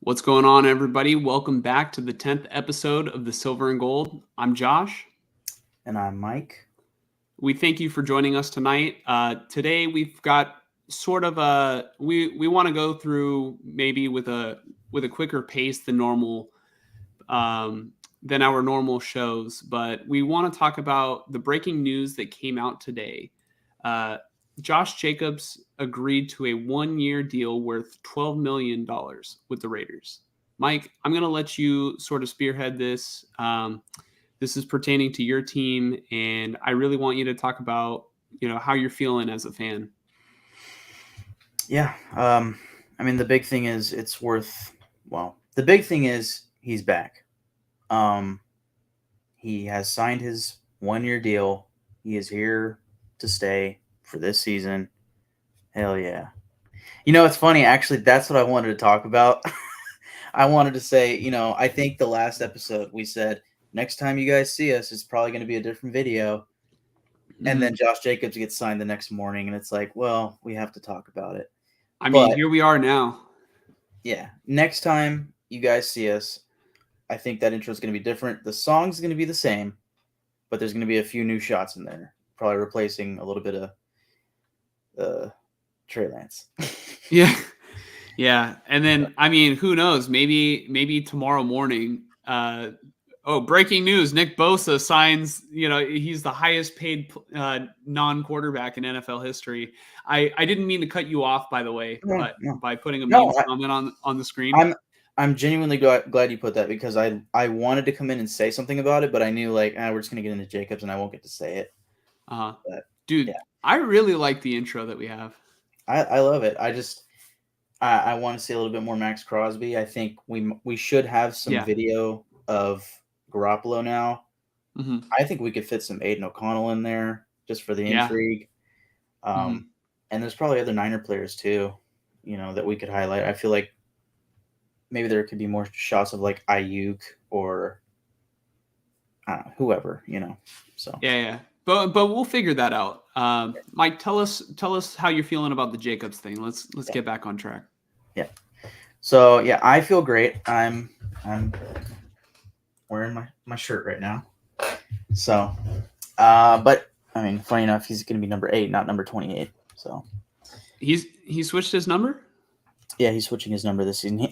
What's going on, everybody? Welcome back to the 10th episode of the Silver and Gold. I'm Josh. And I'm Mike. We thank you for joining us tonight. Today we've got sort of a we want to go through maybe with a quicker pace than normal than our normal shows, but we want to talk about the breaking news that came out today. Josh Jacobs agreed to a 1-year deal worth $12 million with the Raiders. Mike, I'm going to let you sort of spearhead this. This is pertaining to your team, and I really want you to talk about, how you're feeling as a fan. Yeah. The big thing is the big thing is he's back. He has signed his 1-year deal. He is here to stay for this season. Hell yeah. It's funny, actually, that's what I wanted to talk about. I wanted to say, I think the last episode we said, next time you guys see us, it's probably going to be a different video. Mm-hmm. And then Josh Jacobs gets signed the next morning, and it's like, well, we have to talk about it. Here we are now. Yeah. Next time you guys see us, I think that intro is going to be different. The song's going to be the same, but there's going to be a few new shots in there, probably replacing a little bit of Trey Lance. Yeah. And then, who knows? Maybe tomorrow morning. Breaking news: Nick Bosa signs. He's the highest paid non-quarterback in NFL history. I didn't mean to cut you off, by the way, by putting a meme comment on the screen. I'm genuinely glad you put that, because I wanted to come in and say something about it, but I knew we're just gonna get into Jacobs and I won't get to say it. Dude, yeah. I really like the intro that we have. I love it. I want to see a little bit more Max Crosby. I think we should have some video of Garoppolo now. Mm-hmm. I think we could fit some Aiden O'Connell in there just for the intrigue. And there's probably other Niner players too, that we could highlight. I feel like maybe there could be more shots of Ayuk or whoever, So yeah. But we'll figure that out. Mike, tell us how you're feeling about the Jacobs thing. Let's get back on track. Yeah. So I feel great. I'm wearing my shirt right now. So, but funny enough, he's going to be number 8, not number 28. So he switched his number. Yeah, he's switching his number this season.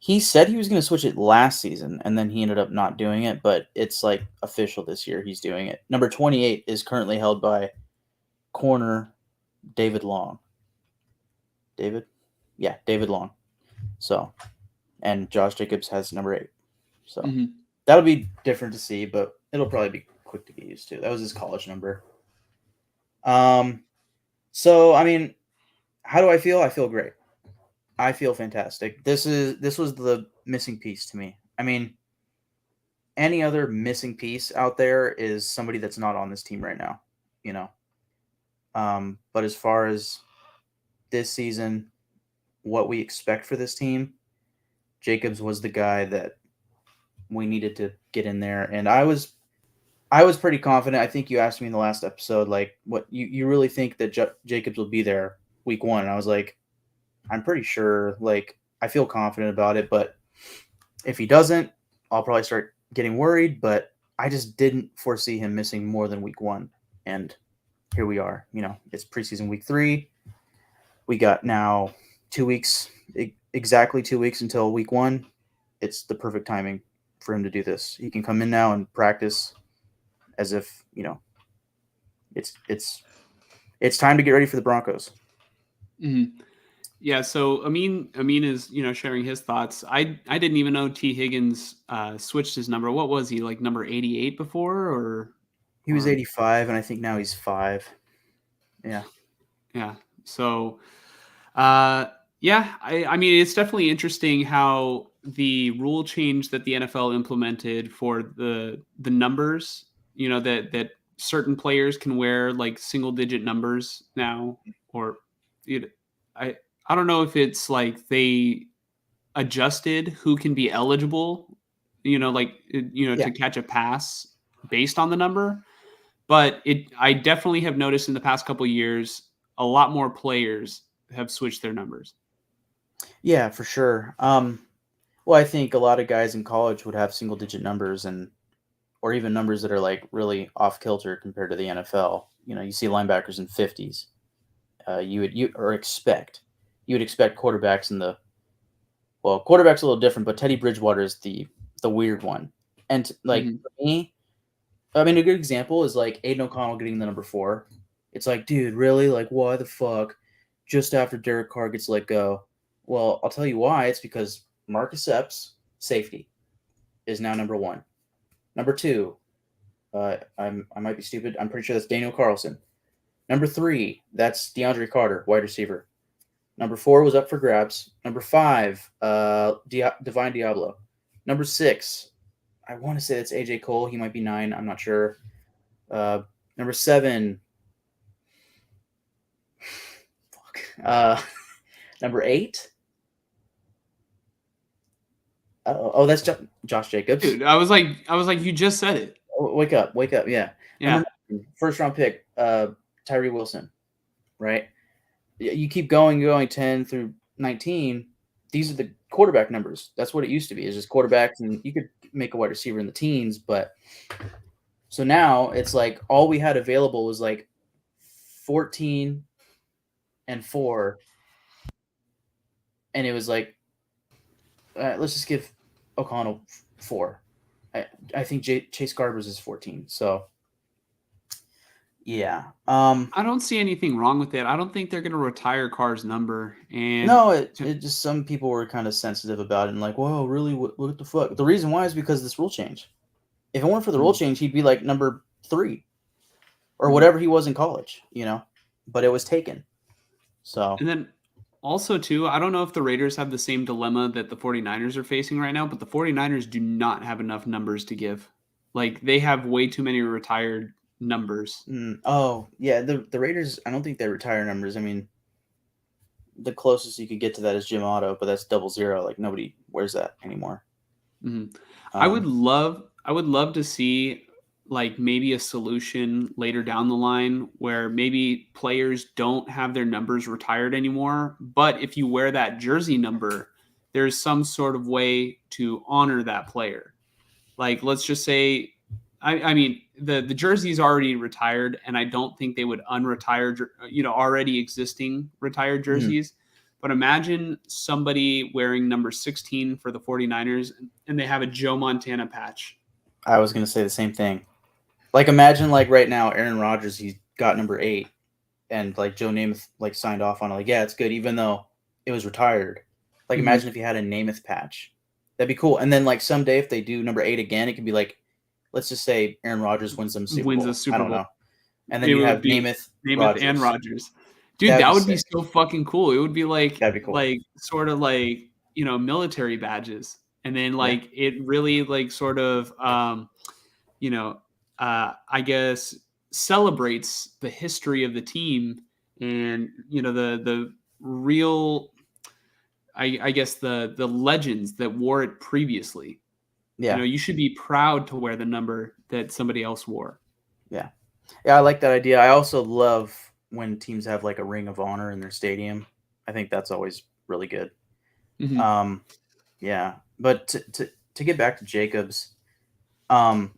He said he was going to switch it last season, and then he ended up not doing it, but it's official this year. He's doing it. Number 28 is currently held by corner David Long. David Long. So, and Josh Jacobs has number 8. So that'll be different to see, but it'll probably be quick to get used to. That was his college number. So, how do I feel? I feel great. I feel fantastic. This was the missing piece to me. Any other missing piece out there is somebody that's not on this team right now, But as far as this season, what we expect for this team, Jacobs was the guy that we needed to get in there. And I was pretty confident. I think you asked me in the last episode, what you really think that Jacobs will be there week 1. And I was like, I'm pretty sure, I feel confident about it, but if he doesn't, I'll probably start getting worried, but I just didn't foresee him missing more than week 1. And here we are, it's preseason week 3. We got now 2 weeks, exactly 2 weeks until week 1. It's the perfect timing for him to do this. He can come in now and practice as if, it's time to get ready for the Broncos. Mm-hmm. Yeah, so Amin is sharing his thoughts. I didn't even know T. Higgins switched his number. What was he, number 88 before, or he was 85, and I think now he's 5. Yeah. So, it's definitely interesting how the rule change that the NFL implemented for the numbers, that certain players can wear like single digit numbers now, or it, I I don't know if it's like they adjusted who can be eligible, Yeah. to catch a pass based on the number. But I definitely have noticed in the past couple of years, a lot more players have switched their numbers. Yeah, for sure. Well, I think a lot of guys in college would have single digit numbers and or even numbers that are like really off kilter compared to the NFL. You see linebackers in 50s. You would expect quarterbacks in the quarterback's a little different, but Teddy Bridgewater is the weird one. And like Mhm. for me, I mean, a good example is like Aiden O'Connell getting the number 4. It's like, dude, really? Like, why the fuck? Just after Derek Carr gets let go. Well, I'll tell you why. It's because Marcus Epps, safety, is now number 1. Number 2, I might be stupid. I'm pretty sure that's Daniel Carlson. Number 3, that's DeAndre Carter, wide receiver. Number 4 was up for grabs. Number 5, Divine Diablo. Number 6, I want to say that's AJ Cole. He might be 9. I'm not sure. Number 7, fuck. Number 8. That's Josh Jacobs. Dude, I was like, you just said it. Wake up, wake up. Yeah. Yeah. Number 9, first round pick, Tyree Wilson. Right. You keep going 10 through 19. These are the quarterback numbers. That's what it used to be. Is just quarterbacks, and you could make a wide receiver in the teens, but so now it's like all we had available was like 14 and 4, and it was like let's just give O'Connell 4. I think Chase Garbers is 14. So yeah, I don't see anything wrong with it. I don't think they're going to retire Carr's number. And no, it just some people were kind of sensitive about it and like, whoa, really, what the fuck? The reason why is because of this rule change. If it weren't for the rule change, he'd be like number 3 or whatever he was in college, but it was taken. So, and then also too, I don't know if the Raiders have the same dilemma that the 49ers are facing right now, but the 49ers do not have enough numbers to give. Like they have way too many retired numbers. oh yeah, the Raiders, I don't think they retire numbers. I mean, the closest you could get to that is Jim Otto, but that's 00. Like nobody wears that anymore. Mhm. I would love to see like maybe a solution later down the line where maybe players don't have their numbers retired anymore, but if you wear that jersey number, there's some sort of way to honor that player. Like let's just say, I mean the jersey is already retired, and I don't think they would unretire already existing retired Mhm. jerseys. But imagine somebody wearing number 16 for the 49ers and they have a Joe Montana patch. I was gonna say the same thing. Like imagine like right now, Aaron Rodgers, he's got number 8, and like Joe Namath like signed off on it. Like, yeah, it's good, even though it was retired. Like Mhm. imagine if he had a Namath patch. That'd be cool. And then like someday if they do number 8 again, it could be like, let's just say Aaron Rodgers wins them Super Wins a Bowl. I Super don't Bowl. know. And then It you would have be Namath Namath and Rodgers. Rodgers. Dude, That'd that be would be sick. so fucking cool. It would be like That'd be cool. sort of like, military badges. And then Yeah. like it really like sort of you know, I guess celebrates the history of the team and the real I guess the legends that wore it previously. Yeah. You should be proud to wear the number that somebody else wore. Yeah. Yeah, I like that idea. I also love when teams have like a ring of honor in their stadium. I think that's always really good. Mhm. Um, yeah, but to get back to Jacobs, um,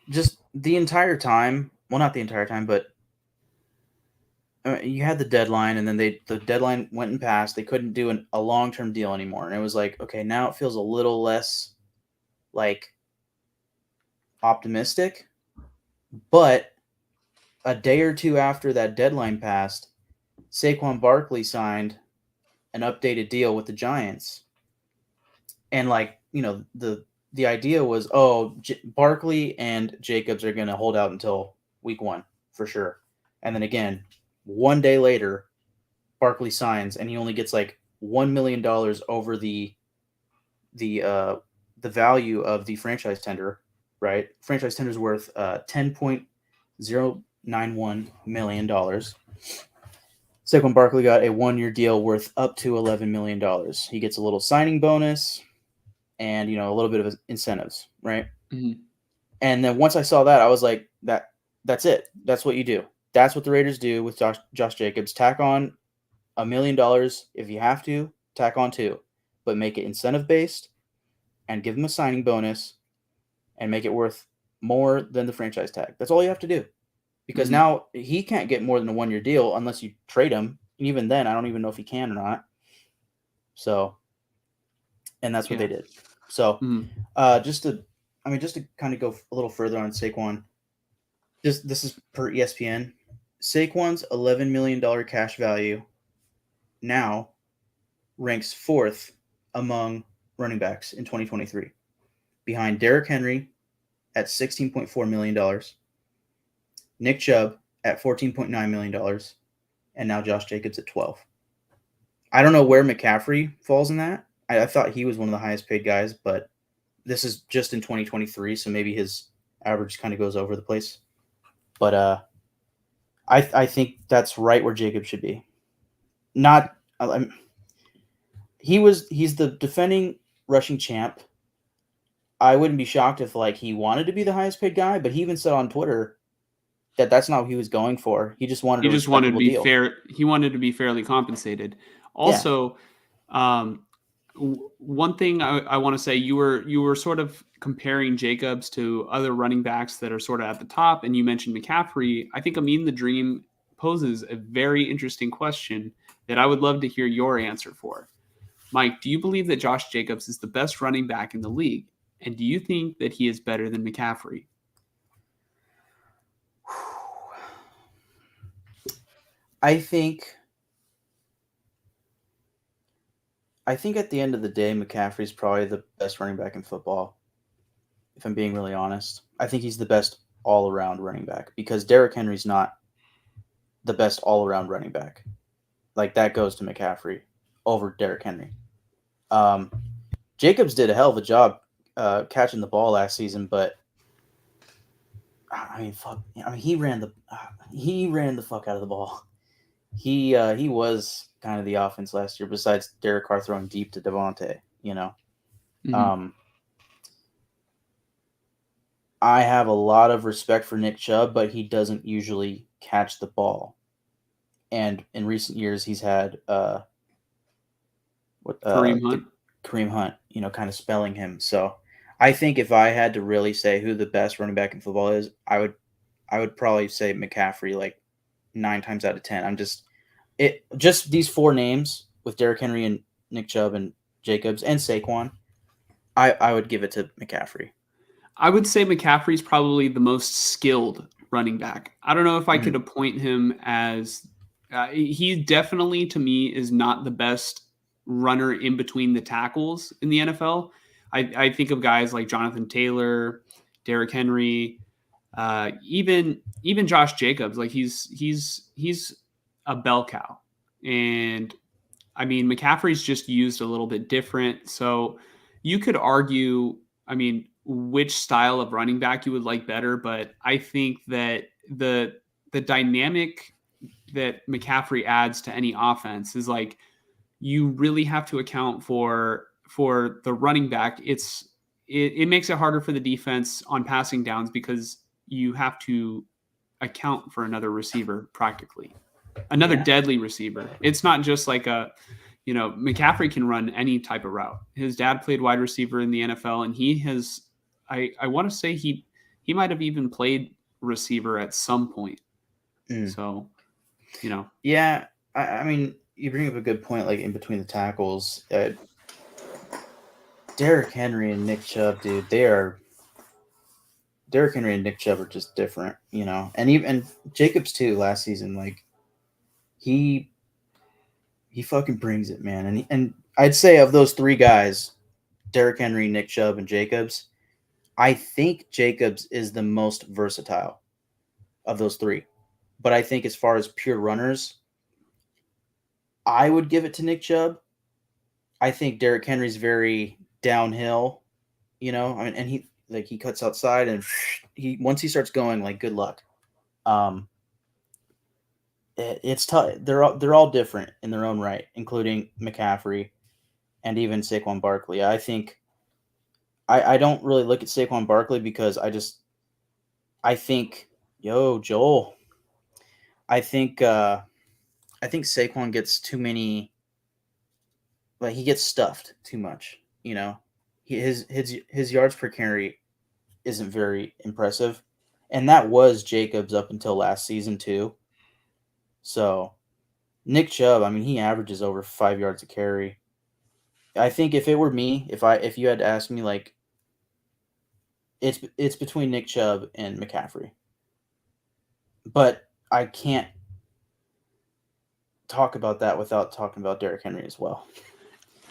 just the entire time, well, not the entire time, but you had the deadline, and then the deadline went and passed. They couldn't do a long term deal anymore, and it was like, okay, now it feels a little less like optimistic. But a day or two after that deadline passed, Saquon Barkley signed an updated deal with the Giants, and like the idea was, oh, Barkley and Jacobs are going to hold out until week 1 for sure, and then again, one day later, Barkley signs and he only gets like $1 million over the the value of the franchise tender, right? Franchise tender is worth $10.091 million. Saquon Barkley got a 1-year deal worth up to $11 million. He gets a little signing bonus and a little bit of incentives, right? Mm-hmm. And then once I saw that, I was like, that's it. That's what you do. That's what the Raiders do with Josh Jacobs. Tack on $1 million if you have to. Tack on two, but make it incentive based and give him a signing bonus and make it worth more than the franchise tag. That's all you have to do. Because now he can't get more than a 1-year deal unless you trade him. And even then, I don't even know if he can or not. So, and that's what they did. So, just to kind of go a little further on Saquon, this is per ESPN. Saquon's $11 million cash value now ranks fourth among running backs in 2023, behind Derrick Henry at $16.4 million, Nick Chubb at $14.9 million, and now Josh Jacobs at 12. I don't know where McCaffrey falls in that. I thought he was one of the highest paid guys, but this is just in 2023, so maybe his average kind of goes over the place. But I think that's right where Jacobs should be. He's the defending rushing champ. I wouldn't be shocked if he wanted to be the highest paid guy, but he even said on Twitter that that's not what he was going for. He just wanted a respectable deal. Fair. He wanted to be fairly compensated. Also, one thing I want to say, you were sort of comparing Jacobs to other running backs that are sort of at the top, and you mentioned McCaffrey. I think Amin the Dream poses a very interesting question that I would love to hear your answer for. Mike, do you believe that Josh Jacobs is the best running back in the league? And do you think that he is better than McCaffrey? I think at the end of the day, McCaffrey's probably the best running back in football, if I'm being really honest. I think he's the best all-around running back because Derrick Henry's not the best all-around running back. That goes to McCaffrey over Derrick Henry. Jacobs did a hell of a job catching the ball last season, but he ran the fuck out of the ball. He was kind of the offense last year, besides Derek Carr throwing deep to Devontae, I have a lot of respect for Nick Chubb, but he doesn't usually catch the ball. And in recent years, he's had Kareem Hunt. Kareem Hunt, kind of spelling him. So I think if I had to really say who the best running back in football is, I would probably say McCaffrey 9 times out of 10. Just these 4 names with Derrick Henry and Nick Chubb and Jacobs and Saquon, I would give it to McCaffrey. I would say McCaffrey's probably the most skilled running back. I don't know if I could appoint him as he definitely, to me, is not the best runner in between the tackles in the NFL. I think of guys like Jonathan Taylor, Derrick Henry, even Josh Jacobs. He's a bell cow, and I mean McCaffrey's just used a little bit different. So you could argue, which style of running back you would like better, but I think that the dynamic that McCaffrey adds to any offense is you really have to account for the running back. It makes it harder for the defense on passing downs because you have to account for another receiver, practically another deadly receiver. It's not just McCaffrey can run any type of route. His dad played wide receiver in the NFL, and he has, I want to say he might have even played receiver at some point. So, Yeah, you bring up a good point, in between the tackles. Derrick Henry and Nick Chubb, dude, Derrick Henry and Nick Chubb are just different, and Jacobs too last season, he fucking brings it, man. And I'd say of those 3 guys, Derrick Henry, Nick Chubb, and Jacobs, I think Jacobs is the most versatile of those 3. But I think as far as pure runners, I would give it to Nick Chubb. I think Derrick Henry's very downhill, I mean, and he cuts outside, and once he starts going, like, good luck. It's tough. They're all different in their own right, including McCaffrey and even Saquon Barkley. I think I don't really look at Saquon Barkley because I think, yo, Joel, I think Saquon gets too many, like, he gets stuffed too much. His yards per carry isn't very impressive, and that was Jacobs up until last season too. So Nick Chubb, I mean, he averages over 5 yards a carry. I think if it were me, if you had to ask me, like, it's between Nick Chubb and McCaffrey, but I can't talk about that without talking about Derrick Henry as well.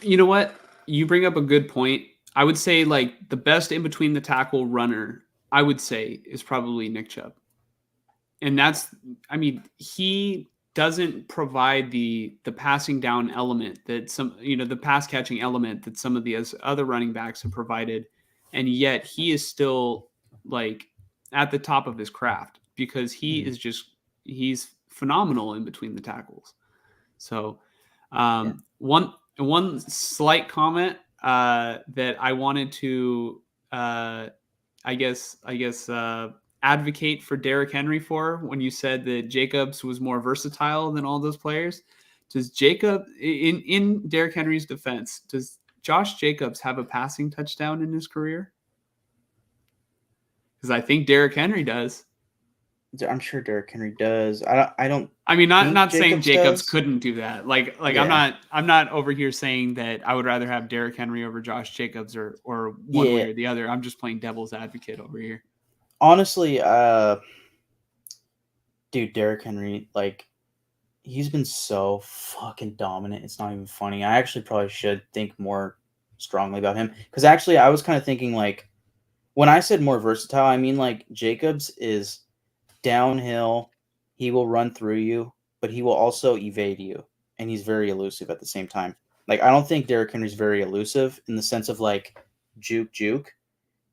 You know what? You bring up a good point. I would say, like, the best in between the tackle runner, I would say, is probably Nick Chubb. And he doesn't provide the passing down element that the pass catching element that some of the other running backs have provided. And yet he is still, like, at the top of his craft because he's phenomenal in between the tackles. So one slight comment that I wanted to, I guess, advocate for Derrick Henry for, when you said that Jacobs was more versatile than all those players. Does in Derrick Henry's defense, does Josh Jacobs have a passing touchdown in his career? Because I think Derrick Henry does. I'm sure Derrick Henry does. I don't. I mean, not saying Jacobs does. couldn't do that. Like yeah. I'm not over here saying that I would rather have Derrick Henry over Josh Jacobs or one way or the other. I'm just playing devil's advocate over here. Honestly, dude, Derrick Henry, like, he's been so fucking dominant. It's not even funny. I actually probably should think more strongly about him, because actually I was kind of thinking, like, when I said more versatile, I mean, like, Jacobs is downhill. He will run through you, but he will also evade you, and he's very elusive at the same time. Like, I don't think Derrick Henry's very elusive in the sense of, like, juke.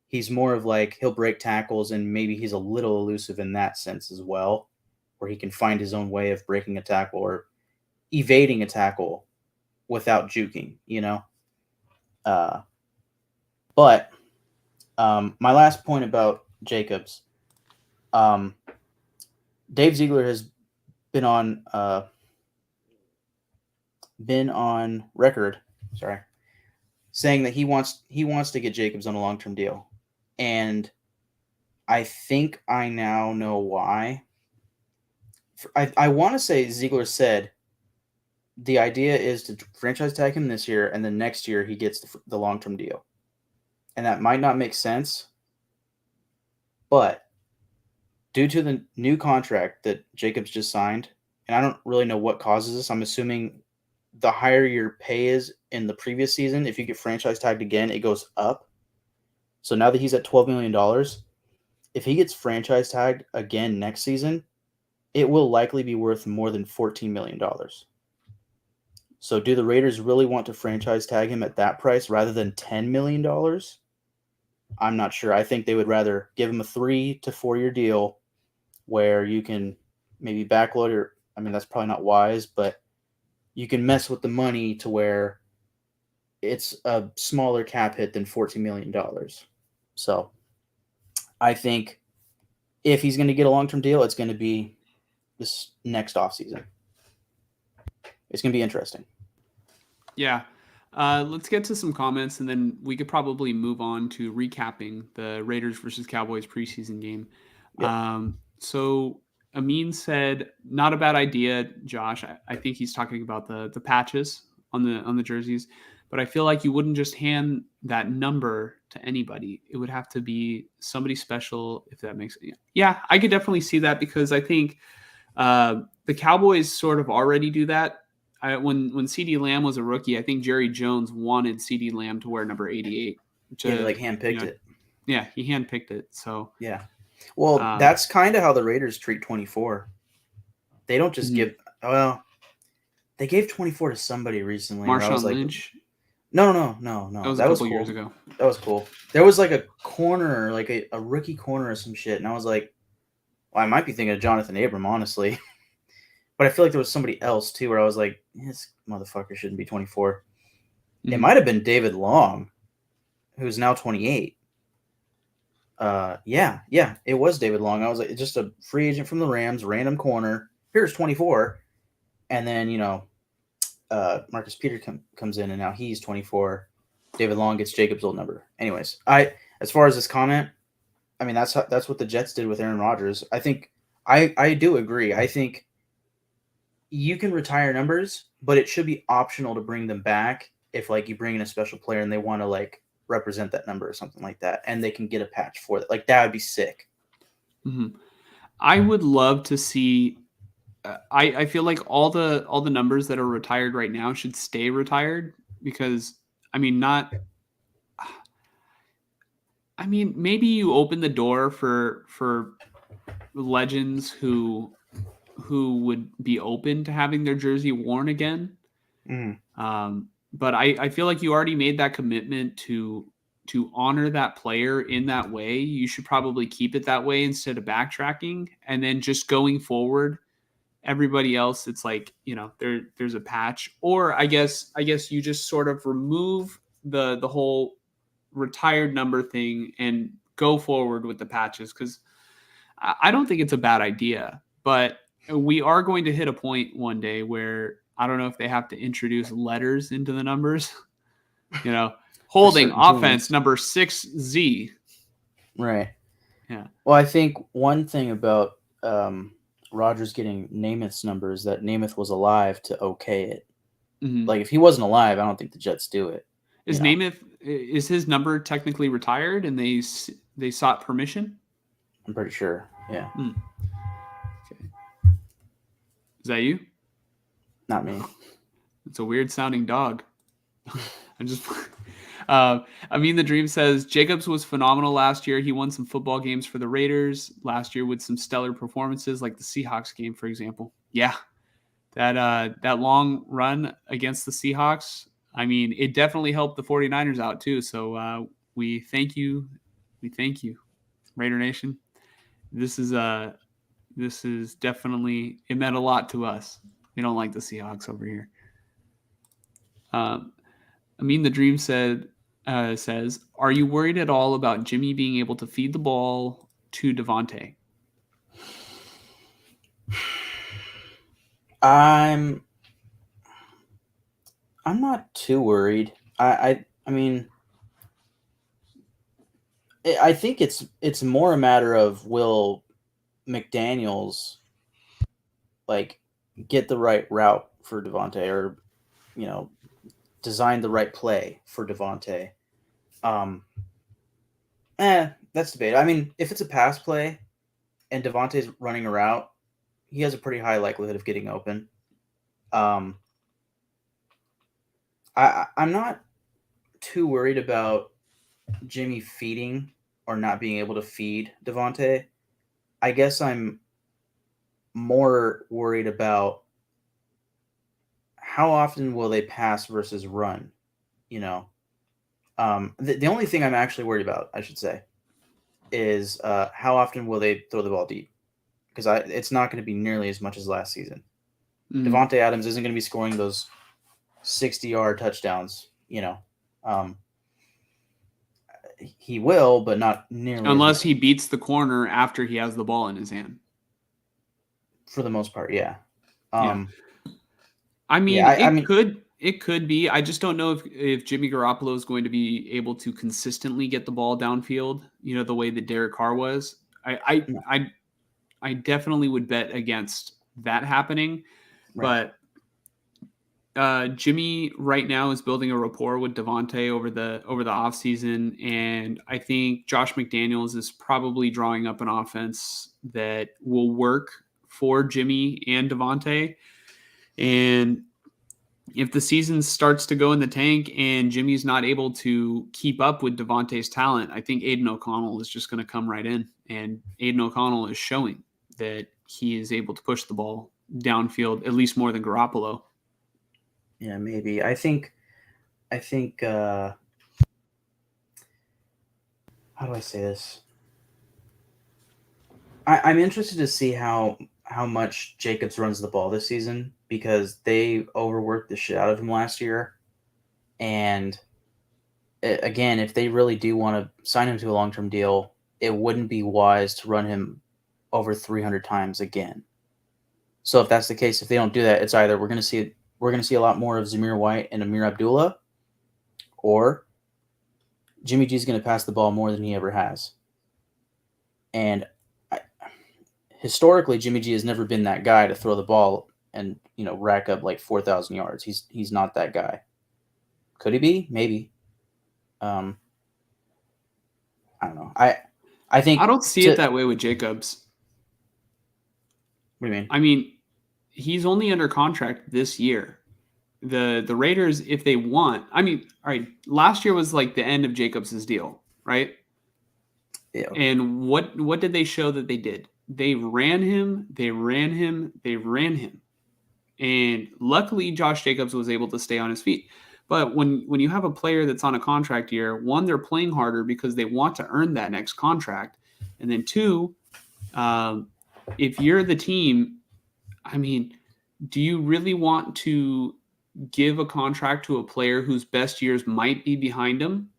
He's more of, like, he'll break tackles, and maybe he's a little elusive in that sense as well, where he can find his own way of breaking a tackle or evading a tackle without juking, But my last point about Jacobs, Dave Ziegler has been on record, saying that he wants to get Jacobs on a long-term deal, and I think I now know why. I want to say Ziegler said the idea is to franchise tag him this year, and then next year he gets the long-term deal. And that might not make sense, but due to the new contract that Jacobs just signed, and I don't really know what causes this, I'm assuming the higher your pay is in the previous season, if you get franchise tagged again, it goes up. So now that he's at $12 million, if he gets franchise tagged again next season, it will likely be worth more than $14 million. So do the Raiders really want to franchise tag him at that price rather than $10 million? I'm not sure. I think they would rather give him a 3 to 4 year deal where you can maybe backload, or, I mean, that's probably not wise, but you can mess with the money to where it's a smaller cap hit than $14 million. So I think if he's going to get a long-term deal, it's going to be this next offseason. It's going to be interesting. Yeah. Let's get to some comments, and then we could probably move on to recapping the Raiders versus Cowboys preseason game. Yep. So Amin said, not a bad idea, Josh. I think he's talking about the patches on the jerseys, but I feel like you wouldn't just hand that number to anybody. It would have to be somebody special, if that makes sense. Yeah, I could definitely see that, because I think the Cowboys sort of already do that. When CeeDee Lamb was a rookie, I think Jerry Jones wanted CeeDee Lamb to wear number 88. He handpicked it. Yeah, he handpicked it. So yeah. Well, that's kind of how the Raiders treat 24. They don't just give. Well, they gave 24 to somebody recently. Marshawn Lynch. No. That was a That was couple years cool. ago. That was cool. There was like a corner, like a rookie corner or some shit, and I was like, well, I might be thinking of Jonathan Abram, honestly. But I feel like there was somebody else too, where I was like, this motherfucker shouldn't be 24. It might have been David Long, who's now 28. Yeah, it was David Long. I was like, just a free agent from the Rams, random corner. Here's 24, and then Marcus Peter comes in, and now he's 24. David Long gets Jacobs' old number. Anyways, as far as this comment, I mean that's what the Jets did with Aaron Rodgers. I think I do agree. I think you can retire numbers, but it should be optional to bring them back if like you bring in a special player and they want to like represent that number or something like that, and they can get a patch for it. Like that would be sick. Mm-hmm. I would love to see. I feel like all the numbers that are retired right now should stay retired because I mean not. I mean maybe you open the door for legends who would be open to having their jersey worn again. But I feel like you already made that commitment to honor that player in that way. You should probably keep it that way instead of backtracking. And then just going forward, everybody else, it's like, there's a patch. Or I guess you just sort of remove the whole retired number thing and go forward with the patches, because I don't think it's a bad idea. But we are going to hit a point one day where I don't know if they have to introduce letters into the numbers. Holding offense teams. number 6Z. Right. Yeah. Well, I think one thing about Rodgers getting Namath's number is that Namath was alive to okay it. Mm-hmm. Like if he wasn't alive, I don't think the Jets do it. Namath, is his number technically retired and they sought permission? I'm pretty sure. Yeah. Okay. Is that you? Not me. It's a weird sounding dog. I'm just. The Dream says Jacobs was phenomenal last year. He won some football games for the Raiders last year with some stellar performances, like the Seahawks game, for example. Yeah, that long run against the Seahawks. I mean, it definitely helped the 49ers out too. So we thank you. We thank you, Raider Nation. This is definitely, it meant a lot to us. We don't like the Seahawks over here. The Dream says, are you worried at all about Jimmy being able to feed the ball to Devontae? I'm not too worried. I mean, I think it's more a matter of will McDaniels like get the right route for Devontae, or design the right play for Devontae. That's debatable. I mean, if it's a pass play and Devontae's running a route, he has a pretty high likelihood of getting open. I'm not too worried about Jimmy feeding or not being able to feed Devontae. I guess I'm more worried about how often will they pass versus run. The only thing I'm actually worried about, I should say, is how often will they throw the ball deep? Because it's not going to be nearly as much as last season. Devontae Adams isn't going to be scoring those 60-yard touchdowns. He will, but not nearly. Unless he beats the corner after he has the ball in his hand. For the most part, yeah. It could be. I just don't know if Jimmy Garoppolo is going to be able to consistently get the ball downfield, the way that Derek Carr was. I definitely would bet against that happening. Right. But Jimmy right now is building a rapport with Devontae over the offseason, and I think Josh McDaniels is probably drawing up an offense that will work for Jimmy and Devontae. And if the season starts to go in the tank and Jimmy's not able to keep up with Devontae's talent, I think Aiden O'Connell is just going to come right in. And Aiden O'Connell is showing that he is able to push the ball downfield, at least more than Garoppolo. Yeah, maybe. I think I think how do I say this? I'm interested to see how much Jacobs runs the ball this season because they overworked the shit out of him last year. And again, if they really do want to sign him to a long term deal, it wouldn't be wise to run him over 300 times again. So if that's the case, if they don't do that, it's either we're going to see a lot more of Zamir White and Amir Abdullah, or Jimmy G's going to pass the ball more than he ever has. And historically, Jimmy G has never been that guy to throw the ball and rack up like 4,000 yards. He's not that guy. Could he be? Maybe. I don't know. I think I don't see it that way with Jacobs. What do you mean? I mean, he's only under contract this year. The Raiders, if they want, I mean, all right, last year was like the end of Jacobs' deal, right? Yeah. And what did they show that they did? They ran him. And luckily, Josh Jacobs was able to stay on his feet. But when you have a player that's on a contract year, one, they're playing harder because they want to earn that next contract. And then two, if you're the team, I mean, do you really want to give a contract to a player whose best years might be behind him?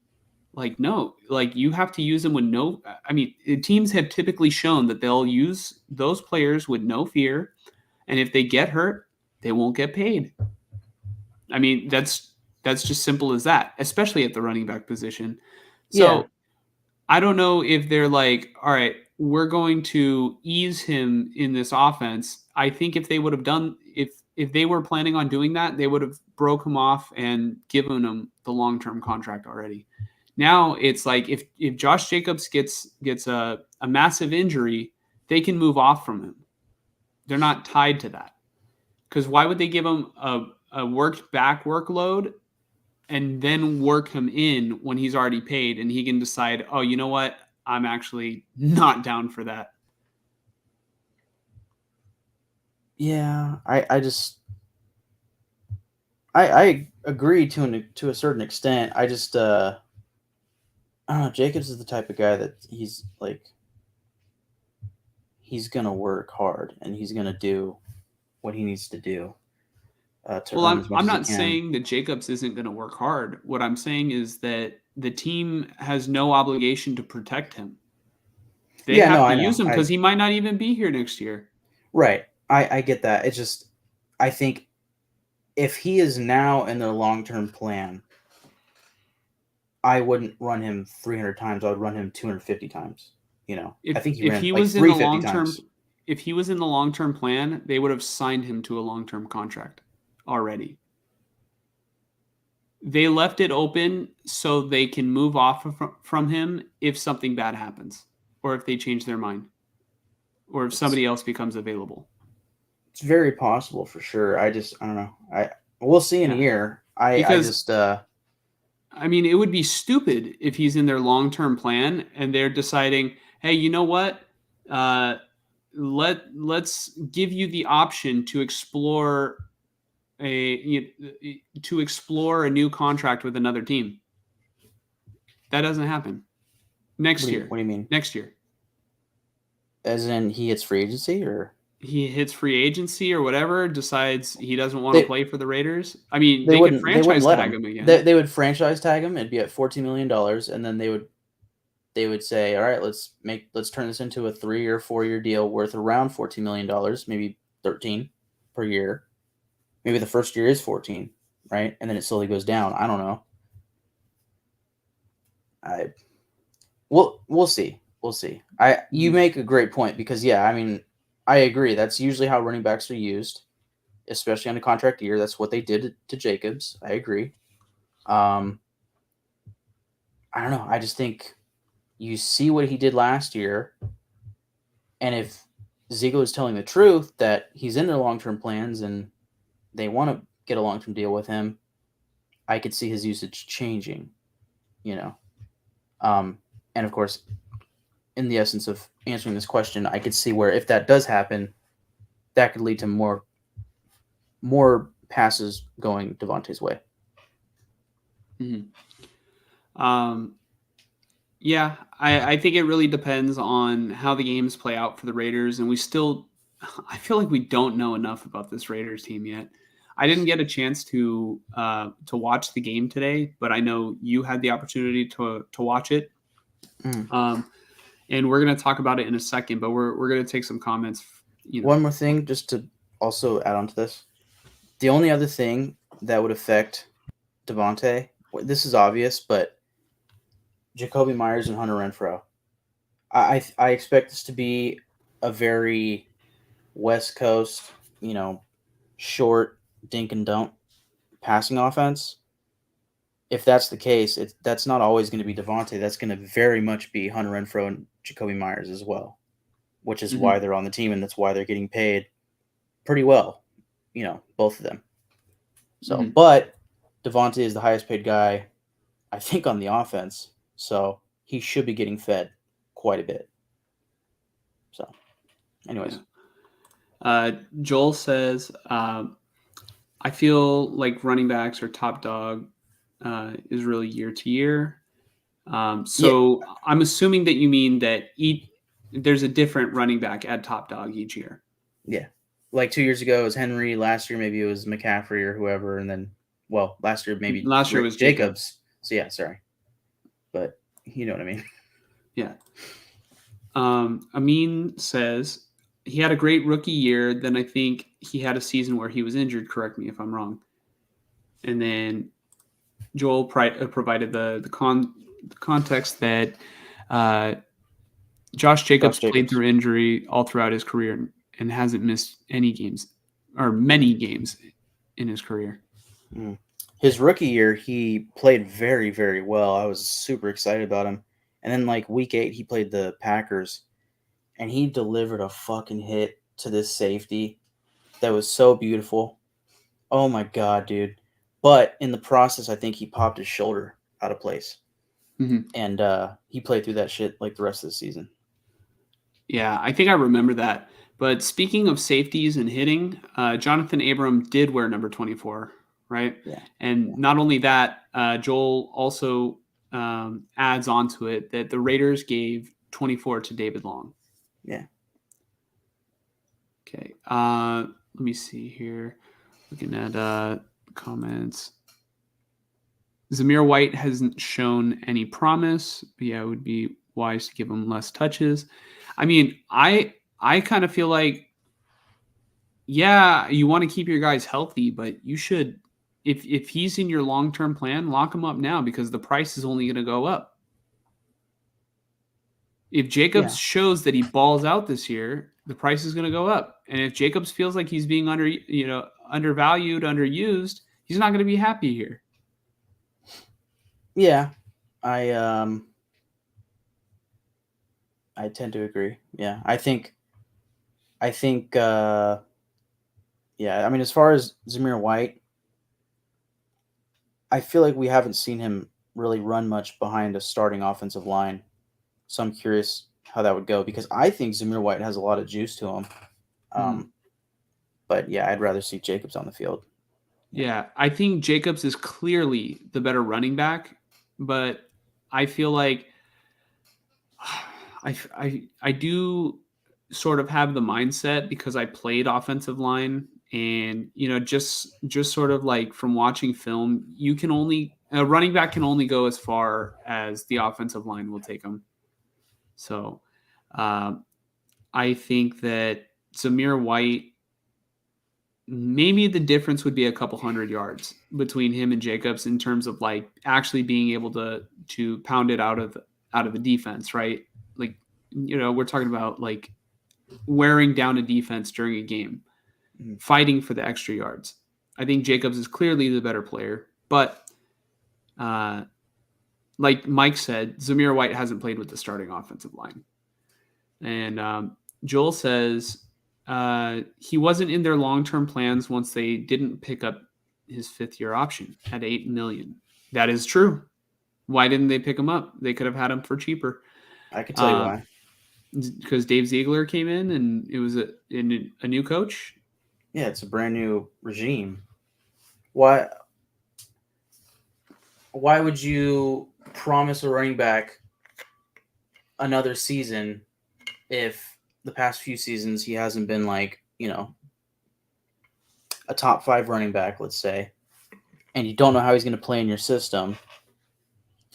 Like, no, like you have to use them with no, I mean, teams have typically shown that they'll use those players with no fear. And if they get hurt, they won't get paid. I mean, that's just simple as that, especially at the running back position. So Yeah. I don't know if they're like, all right, we're going to ease him in this offense. I think if they would have done, if they were planning on doing that, they would have broke him off and given him the long-term contract already. Now it's like if Josh Jacobs gets a massive injury, they can move off from him. They're not tied to that. Because why would they give him a worked back workload and then work him in when he's already paid and he can decide, oh, you know what? I'm actually not down for that. Yeah, I just I agree to a certain extent. I just I don't know. Jacobs is the type of guy that he's gonna work hard and he's gonna do what he needs to do to Well, earn as much I'm as he not can. saying that Jacobs isn't going to work hard. What I'm saying is that the team has no obligation to protect him. They Yeah, no, have to I use know. him because he might not even be here next year. Right. I get that. It's just I think if he is now in their long term plan, I wouldn't run him 300 times. I would run him 250 times. I think he If ran he like was in the 350 long times. term, if he was in the long term plan, they would have signed him to a long term contract already. They left it open so they can move off from him if something bad happens, or if they change their mind, or if somebody else becomes available. It's very possible for sure. I don't know. We'll see in a year. Because I mean, it would be stupid if he's in their long-term plan and they're deciding, hey, you know what? Let's give you the option to explore a new contract with another team. That doesn't happen next year. What do you mean? Next year, as in he hits free agency, or he hits free agency or whatever, decides he doesn't want to play for the Raiders. I mean, they could wouldn't franchise let tag him again. They would franchise tag him. It'd be at $14 million, and then they would say, all right, let's turn this into a 3 or 4 year deal worth around $14 million, maybe 13 per year. Maybe the first year is 14, right? And then it slowly goes down. I don't know. We'll see. We'll see. You make a great point because I mean, I agree. That's usually how running backs are used, especially on a contract year. That's what they did to Jacobs. I agree. I don't know. I just think you see what he did last year, and if Ziegler is telling the truth that he's in their long-term plans and they want to get a long-term deal with him, I could see his usage changing. And of course, in the essence of answering this question, I could see where if that does happen, that could lead to more passes going Devontae's way. Mm-hmm. Yeah, I think it really depends on how the games play out for the Raiders, and I feel like we don't know enough about this Raiders team yet. I didn't get a chance to watch the game today, but I know you had the opportunity to watch it. Mm. Um, and we're gonna talk about it in a second, but we're gonna take some comments. One more thing, just to also add on to this. The only other thing that would affect Devontae, this is obvious, but Jacoby Myers and Hunter Renfro. I expect this to be a very West Coast, short dink and dunk passing offense. If that's the case, that's not always going to be Devontae. That's going to very much be Hunter Renfro and Jacoby Myers as well, which is Mm-hmm. why they're on the team and that's why they're getting paid pretty well, both of them. So, Mm-hmm. but Devontae is the highest paid guy, I think, on the offense. So he should be getting fed quite a bit. So, anyways. Joel says, I feel like running backs are top dog is really year to year. Yeah. So I'm assuming that you mean that there's a different running back at top dog each year. Yeah. Like 2 years ago it was Henry. Last year maybe it was McCaffrey or whoever. And then, last year maybe Last year was Jacobs. So, yeah, sorry. But you know what I mean. Yeah. Amin says he had a great rookie year. Then I think he had a season where he was injured. Correct me if I'm wrong. And then Joel provided the context that Josh Jacobs played through injury all throughout his career and hasn't missed any games or many games in his career. Mm. His rookie year, he played very, very well. I was super excited about him. And then, like, week 8, he played the Packers, and he delivered a fucking hit to this safety that was so beautiful. Oh, my God, dude. But in the process, I think he popped his shoulder out of place. Mm-hmm. And he played through that shit, like, the rest of the season. Yeah, I think I remember that. But speaking of safeties and hitting, Jonathan Abram did wear number 24, right? Yeah. And not only that, Joel also adds onto it that the Raiders gave 24 to David Long. Yeah. Okay. Let me see here. Looking at comments. Zamir White hasn't shown any promise. But yeah, it would be wise to give him less touches. I mean, I kind of feel like, yeah, you want to keep your guys healthy, but you should, if he's in your long-term plan, lock him up now because the price is only going to go up. If Jacobs shows that he balls out this year, the price is going to go up. And if Jacobs feels like he's being undervalued, underused, he's not going to be happy here. Yeah. I tend to agree. Yeah. I think yeah, I mean, as far as Zamir White, I feel like we haven't seen him really run much behind a starting offensive line. So I'm curious how that would go because I think Zamir White has a lot of juice to him. But yeah, I'd rather see Jacobs on the field. Yeah, I think Jacobs is clearly the better running back, but I feel like I do sort of have the mindset because I played offensive line and just sort of like from watching film, a running back can only go as far as the offensive line will take him. So I think that Zamir White, maybe the difference would be a couple hundred yards between him and Jacobs in terms of like actually being able to pound it out of the defense, right? Like, we're talking about like wearing down a defense during a game, fighting for the extra yards. I think Jacobs is clearly the better player, but like Mike said, Zamir White hasn't played with the starting offensive line. And Joel says he wasn't in their long-term plans once they didn't pick up his fifth-year option at $8 million. That is true. Why didn't they pick him up? They could have had him for cheaper. I can tell you why. Because Dave Ziegler came in and it was a new coach. Yeah, it's a brand new regime. Why why would you promise a running back another season if the past few seasons he hasn't been like, a top 5 running back, let's say, and you don't know how he's going to play in your system.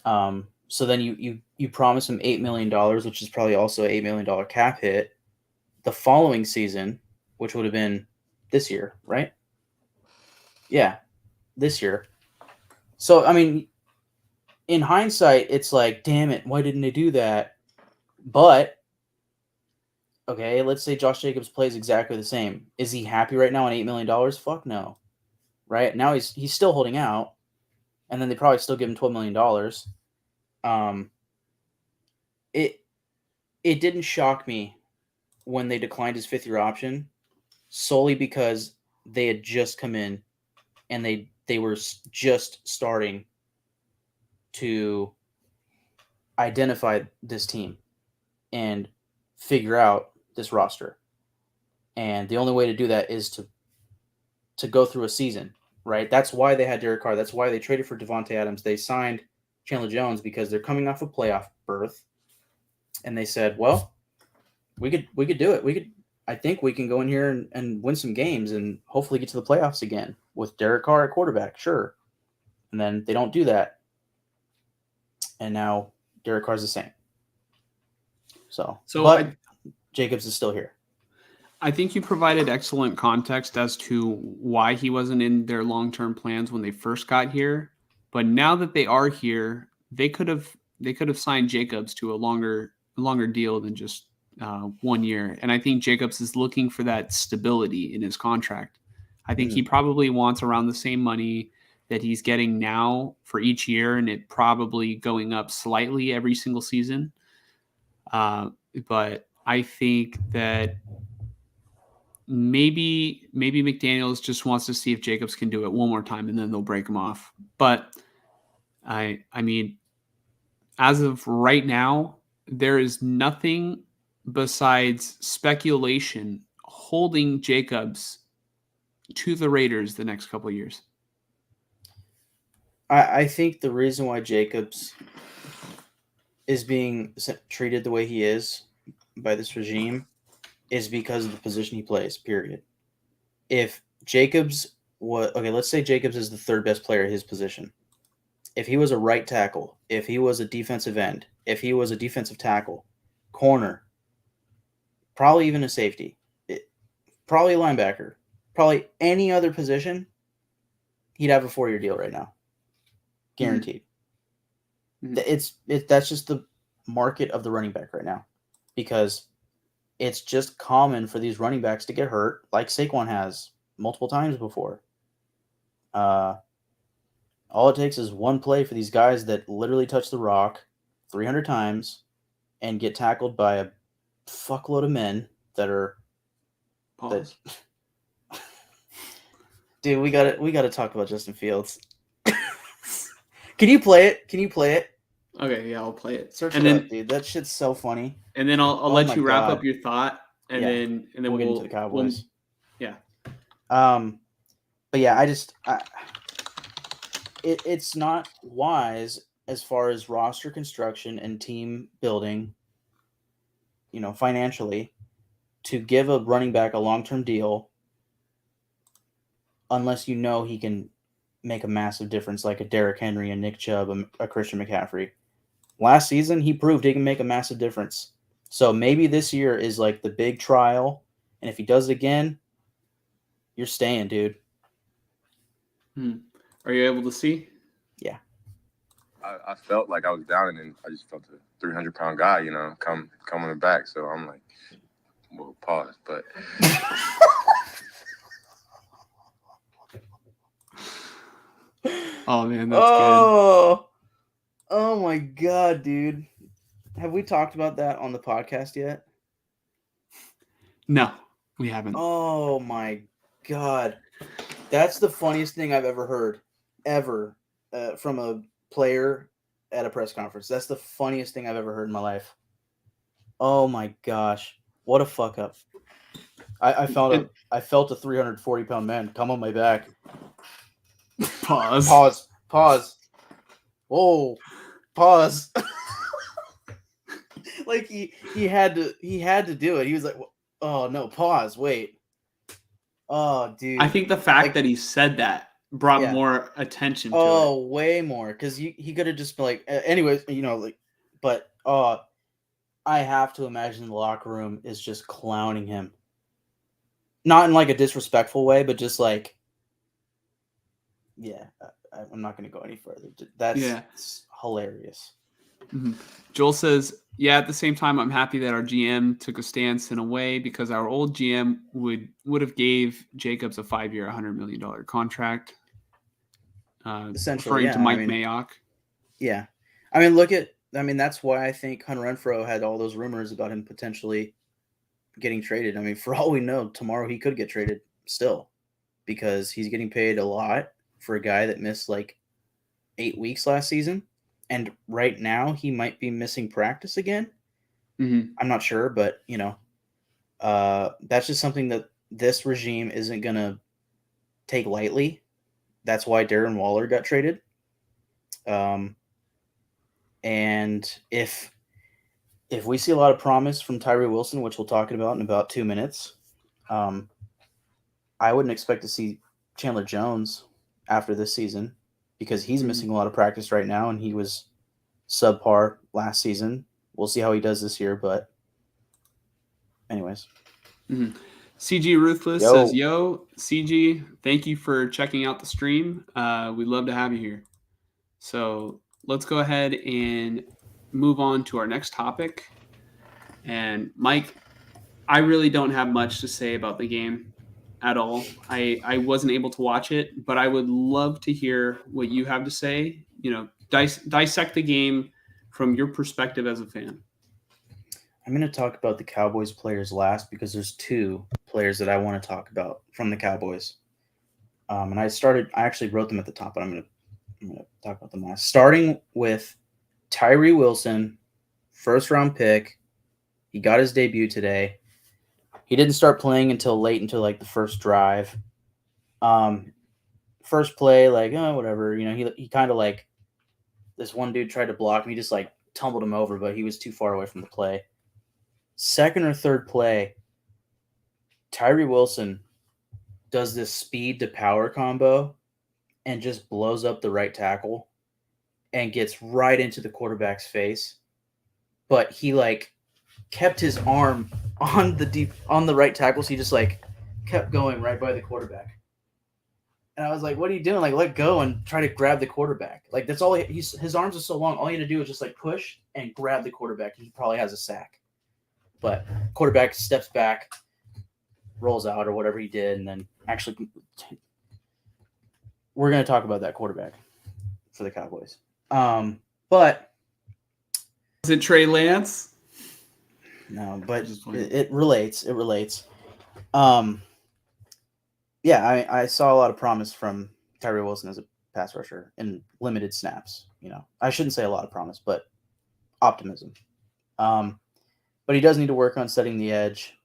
So then you promise him $8 million, which is probably also an $8 million cap hit the following season, which would have been this year, right? Yeah, this year. So, I mean, in hindsight, it's like, damn it, why didn't they do that? But, okay, let's say Josh Jacobs plays exactly the same. Is he happy right now on $8 million? Fuck no. Right? Now he's still holding out, and then they probably still give him $12 million. It didn't shock me when they declined his 5th-year option solely because they had just come in and they were just starting to identify this team and figure out this roster. And the only way to do that is to go through a season, right? That's why they had Derek Carr. That's why they traded for Devontae Adams. They signed Chandler Jones because they're coming off a playoff berth. And they said, well, we could do it. I think we can go in here and win some games and hopefully get to the playoffs again with Derek Carr at quarterback, sure. And then they don't do that. And now Derek Carr's the same. But Jacobs is still here. I think you provided excellent context as to why he wasn't in their long-term plans when they first got here. But now that they are here, they could have signed Jacobs to a longer deal than just 1 year. And I think Jacobs is looking for that stability in his contract. I think he probably wants around the same money that he's getting now for each year, and it probably going up slightly every single season. But I think that maybe McDaniels just wants to see if Jacobs can do it one more time, and then they'll break him off. But I mean, as of right now, there is nothing besides speculation holding Jacobs to the Raiders the next couple of years. I think the reason why Jacobs is being treated the way he is by this regime is because of the position he plays, period. If Jacobs let's say Jacobs is the 3rd best player at his position. If he was a right tackle, if he was a defensive end, if he was a defensive tackle, corner, probably even a safety, probably a linebacker, probably any other position, he'd have a 4-year deal right now. Guaranteed. Mm-hmm. That's just the market of the running back right now, because it's just common for these running backs to get hurt, like Saquon has multiple times before. All it takes is one play for these guys that literally touch the rock 300 times and get tackled by a fuckload of men that are. Pause. Dude, we got to talk about Justin Fields. Can you play it? Okay, yeah, I'll play it. Search it up, dude. That shit's so funny. And then I'll let you wrap up your thought, and then we'll get into the Cowboys. Yeah. But yeah, it's not wise as far as roster construction and team building, financially, to give a running back a long-term deal unless you know he can make a massive difference, like a Derrick Henry, a Nick Chubb, a Christian McCaffrey. Last season, he proved he can make a massive difference. So maybe this year is like the big trial, and if he does it again, you're staying, dude. Are you able to see? Yeah. I felt like I was down, and then I just felt a 300-pound guy, coming back. So I'm like, well, pause. But oh man, that's good. Oh my god, dude! Have we talked about that on the podcast yet? No, we haven't. Oh my god, that's the funniest thing I've ever heard, from a player at a press conference. That's the funniest thing I've ever heard in my life. Oh my gosh, what a fuck up! I felt a 340-pound man come on my back. Pause. Whoa, pause. Like he had to do it. He was like, oh no, pause, wait. Oh, dude. I think the fact that he said that brought more attention to it. Oh, way more, because he could have just been like, anyways, but I have to imagine the locker room is just clowning him. Not in like a disrespectful way, but just like, yeah, I'm not going to go any further. That's hilarious. Mm-hmm. Joel says, yeah, at the same time, I'm happy that our GM took a stance in a way because our old GM would have gave Jacobs a 5-year, $100 million contract. Essentially, referring to Mike Mayock. Yeah. That's why I think Hunter Renfroe had all those rumors about him potentially getting traded. I mean, for all we know, tomorrow he could get traded still because he's getting paid a lot for a guy that missed like 8 weeks last season. And right now he might be missing practice again. Mm-hmm. I'm not sure, but that's just something that this regime isn't going to take lightly. That's why Darren Waller got traded. And if we see a lot of promise from Tyree Wilson, which we'll talk about in about 2 minutes, I wouldn't expect to see Chandler Jones after this season because he's missing a lot of practice right now, and he was subpar last season. We'll see how he does this year, but anyways. Mm-hmm. CG Ruthless says, yo, CG, thank you for checking out the stream. We'd love to have you here. So let's go ahead and move on to our next topic. And Mike, I really don't have much to say about the game at all. I wasn't able to watch it, but I would love to hear what you have to say. Dissect the game from your perspective as a fan. I'm going to talk about the Cowboys players last because there's 2 players that I want to talk about from the Cowboys. And I actually wrote them at the top, but I'm going to talk about them last. Starting with Tyree Wilson, first-round pick. He got his debut today. He didn't start playing until like the first drive. First play, like, whatever. He kind of like this one dude tried to block him. He just like tumbled him over, but he was too far away from the play. Second or third play, Tyree Wilson does this speed to power combo and just blows up the right tackle and gets right into the quarterback's face. But he like kept his arm on the right tackle, so he just like kept going right by the quarterback. And I was like, what are you doing? Like, let go and try to grab the quarterback. Like, that's all his arms are so long. All he had to do was just like push and grab the quarterback. He probably has a sack. But quarterback steps back, rolls out or whatever he did, and then actually we're going to talk about that quarterback for the Cowboys. But is it Trey Lance? No, but it relates. It relates. Yeah, I saw a lot of promise from Tyree Wilson as a pass rusher in limited snaps. I shouldn't say a lot of promise, but optimism. But he does need to work on setting the edge.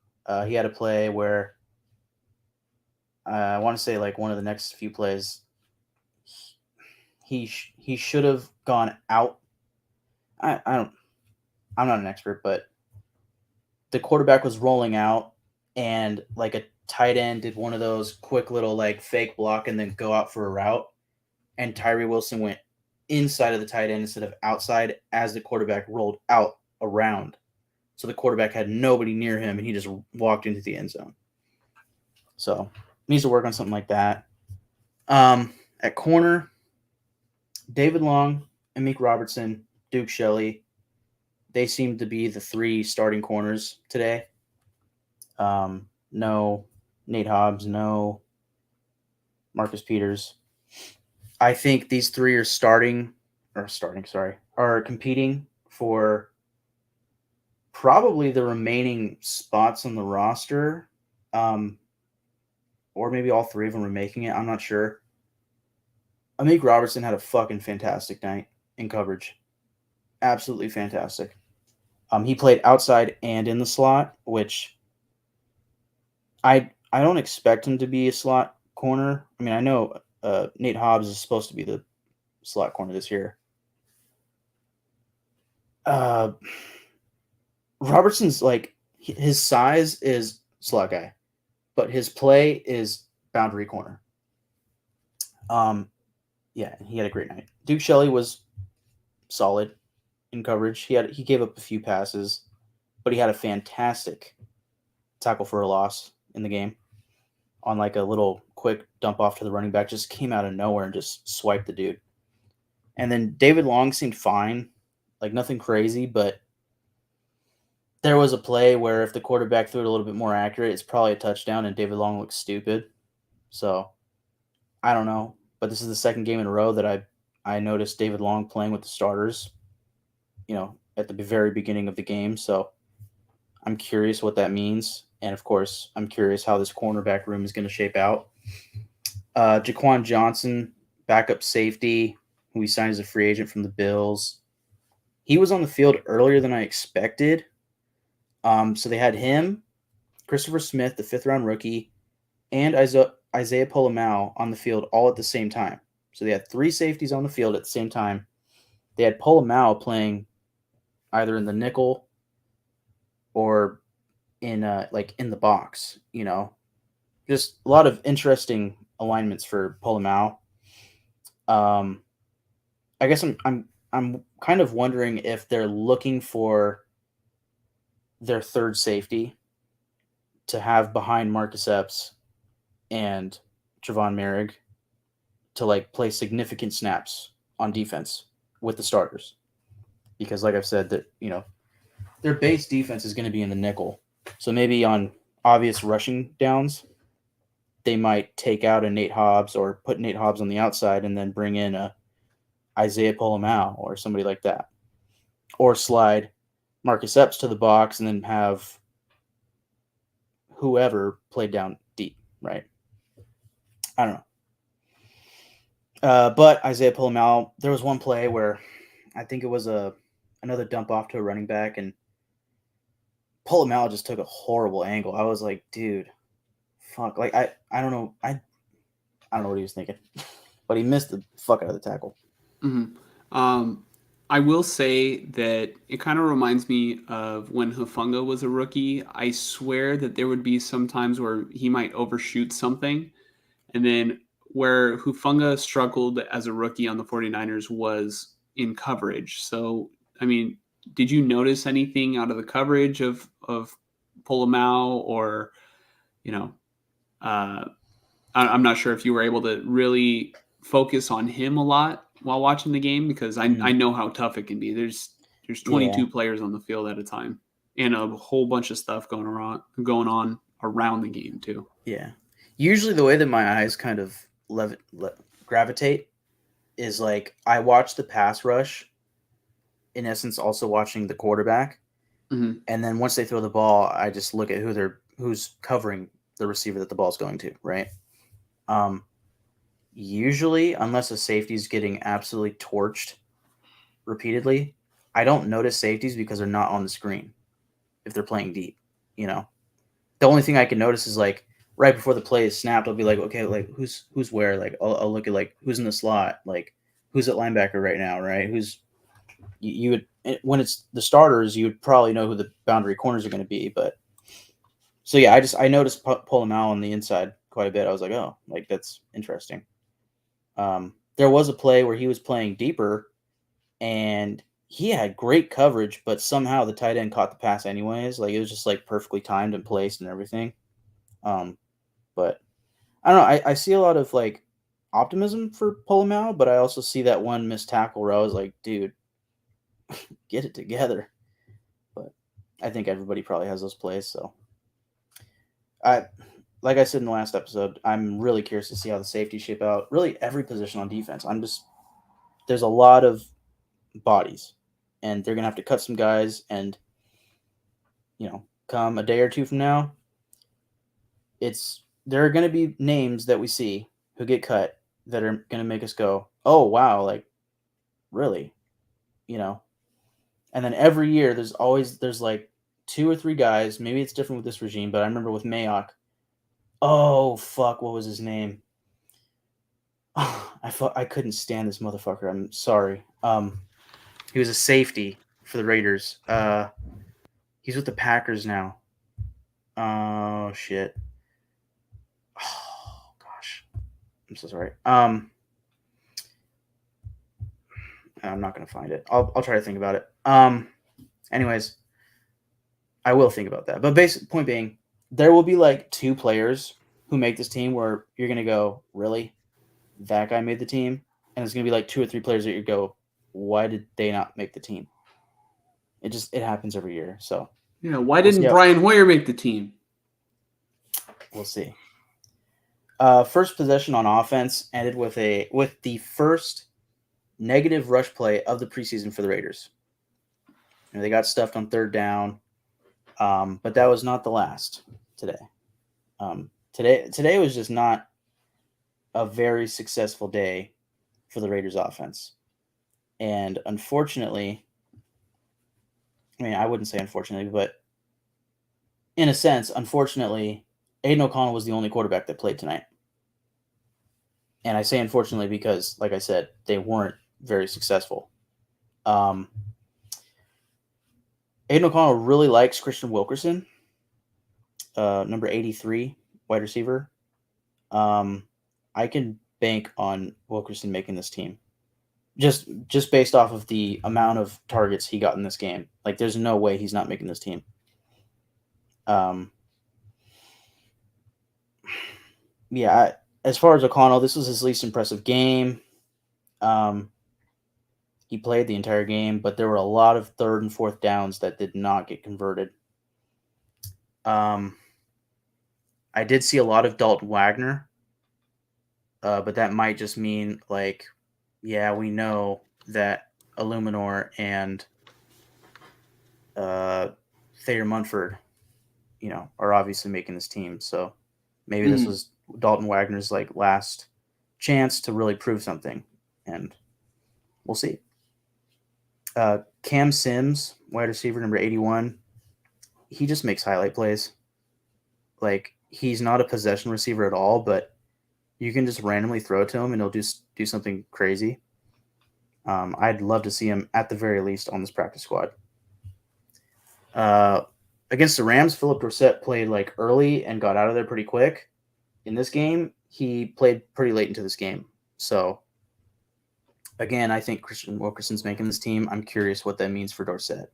He had a play where I want to say like one of the next few plays, he should have gone out. I'm not an expert, but the quarterback was rolling out and like a tight end did one of those quick little like fake block and then go out for a route. And Tyree Wilson went inside of the tight end instead of outside as the quarterback rolled out around. So the quarterback had nobody near him and he just walked into the end zone. So needs to work on something like that. At corner, David Long, Amik Robertson, Duke Shelley, they seem to be the 3 starting corners today. No Nate Hobbs, no Marcus Peters. I think these 3 are competing for probably the remaining spots on the roster. Or maybe all 3 of them are making it. I'm not sure. Amik Robertson had a fucking fantastic night in coverage. Absolutely fantastic. He played outside and in the slot, which I don't expect him to be a slot corner. I mean, I know Nate Hobbs is supposed to be the slot corner this year. Robertson's like his size is slot guy, but his play is boundary corner. Yeah, he had a great night. Duke Shelley was solid in coverage. He gave up a few passes, but he had a fantastic tackle for a loss in the game on like a little quick dump off to the running back. Just came out of nowhere and just swiped the dude. And then David Long seemed fine, like nothing crazy, but there was a play where if the quarterback threw it a little bit more accurate, it's probably a touchdown, and David Long looks stupid. So I don't know, but this is the second game in a row that I noticed David Long playing with the starters, at the very beginning of the game. So I'm curious what that means. And of course, I'm curious how this cornerback room is going to shape out. Jaquan Johnson, backup safety, who we signed as a free agent from the Bills. He was on the field earlier than I expected. So they had him, Christopher Smith, the 5th-round rookie, and Isaiah Polamau on the field all at the same time. So they had 3 safeties on the field at the same time. They had Polamau playing either in the nickel or in the box. Just a lot of interesting alignments for Polamau. I guess I'm kind of wondering if they're looking for their third safety to have behind Marcus Epps and Javon Merrick to like play significant snaps on defense with the starters. Because like I've said, that their base defense is going to be in the nickel. So maybe on obvious rushing downs, they might take out a Nate Hobbs or put Nate Hobbs on the outside and then bring in a Isaiah Polamau or somebody like that. Or slide Marcus Epps to the box and then have whoever play down deep, right? I don't know. But Isaiah Polamau, there was one play where I think it was another dump off to a running back, and Polamau just took a horrible angle. I was like, dude, fuck. Like I don't know. I don't know what he was thinking, but he missed the fuck out of the tackle. Mm-hmm. I will say that it kind of reminds me of when Hufanga was a rookie. I swear that there would be some times where he might overshoot something, and then where Hufanga struggled as a rookie on the 49ers was in coverage. So, I mean, did you notice anything out of the coverage of Polamau, or, I'm not sure if you were able to really focus on him a lot while watching the game, because I know how tough it can be. There's 22 players on the field at a time, and a whole bunch of stuff going on around the game too. Yeah. Usually the way that my eyes kind of gravitate is like I watch the pass rush, in essence also watching the quarterback. Mm-hmm. And then once they throw the ball, I just look at who's covering the receiver that the ball's going to, right? Usually, unless a safety is getting absolutely torched repeatedly, I don't notice safeties because they're not on the screen if they're playing deep. The only thing I can notice is like right before the play is snapped, I'll be like, okay, like who's where? Like I'll look at like who's in the slot, like who's at linebacker right now, right? You would, when it's the starters, you would probably know who the boundary corners are going to be. But so yeah, I noticed Polamau on the inside quite a bit. I was like, oh, like that's interesting. There was a play where he was playing deeper, and he had great coverage, but somehow the tight end caught the pass anyways. Like it was just like perfectly timed and placed and everything. But I don't know. I see a lot of like optimism for Polamau, but I also see that one missed tackle where I was like, dude, get it together. But I think everybody probably has those plays. So like I said in the last episode, I'm really curious to see how the safety shape out. Really every position on defense. There's a lot of bodies, and they're going to have to cut some guys, and come a day or two from now, there are going to be names that we see who get cut that are going to make us go, oh wow, like really, and then every year there's like 2 or 3 guys. Maybe it's different with this regime, but I remember with Mayock, oh fuck, what was his name? I couldn't stand this motherfucker. I'm sorry. He was a safety for the Raiders. He's with the Packers now. Oh shit. Oh gosh. I'm so sorry. I'm not gonna find it. I'll try to think about it. Anyways, I will think about that. But basic point being, there will be like 2 players who make this team where you're gonna go, really? That guy made the team? And it's gonna be like 2 or 3 players that you go, why did they not make the team? It happens every year. So Yeah, why didn't Brian Hoyer make the team? We'll see. First possession on offense ended with the first negative rush play of the preseason for the Raiders. They got stuffed on 3rd down, but that was not the last today. Today was just not a very successful day for the Raiders offense. And unfortunately, I mean, I wouldn't say unfortunately, but in a sense, unfortunately, Aiden O'Connell was the only quarterback that played tonight. And I say unfortunately because, like I said, they weren't very successful. Aiden O'Connell really likes Christian Wilkerson, number 83, wide receiver. I can bank on Wilkerson making this team. Just based off of the amount of targets he got in this game. Like, there's no way he's not making this team. Yeah, as far as O'Connell, this was his least impressive game. He played the entire game, but there were a lot of 3rd and 4th downs that did not get converted. I did see a lot of Dalton Wagner, but that might just mean, like, yeah, we know that Illuminor and Thayer Munford, are obviously making this team. So maybe this was Dalton Wagner's like last chance to really prove something, and we'll see. Cam Sims, wide receiver number 81, he just makes highlight plays. Like, he's not a possession receiver at all, but you can just randomly throw it to him and he'll do something crazy. I'd love to see him at the very least on this practice squad. Against the Rams, Philip Dorsett played like early and got out of there pretty quick. In this game, he played pretty late into this game. So, again, I think Christian Wilkerson's making this team. I'm curious what that means for Dorsett.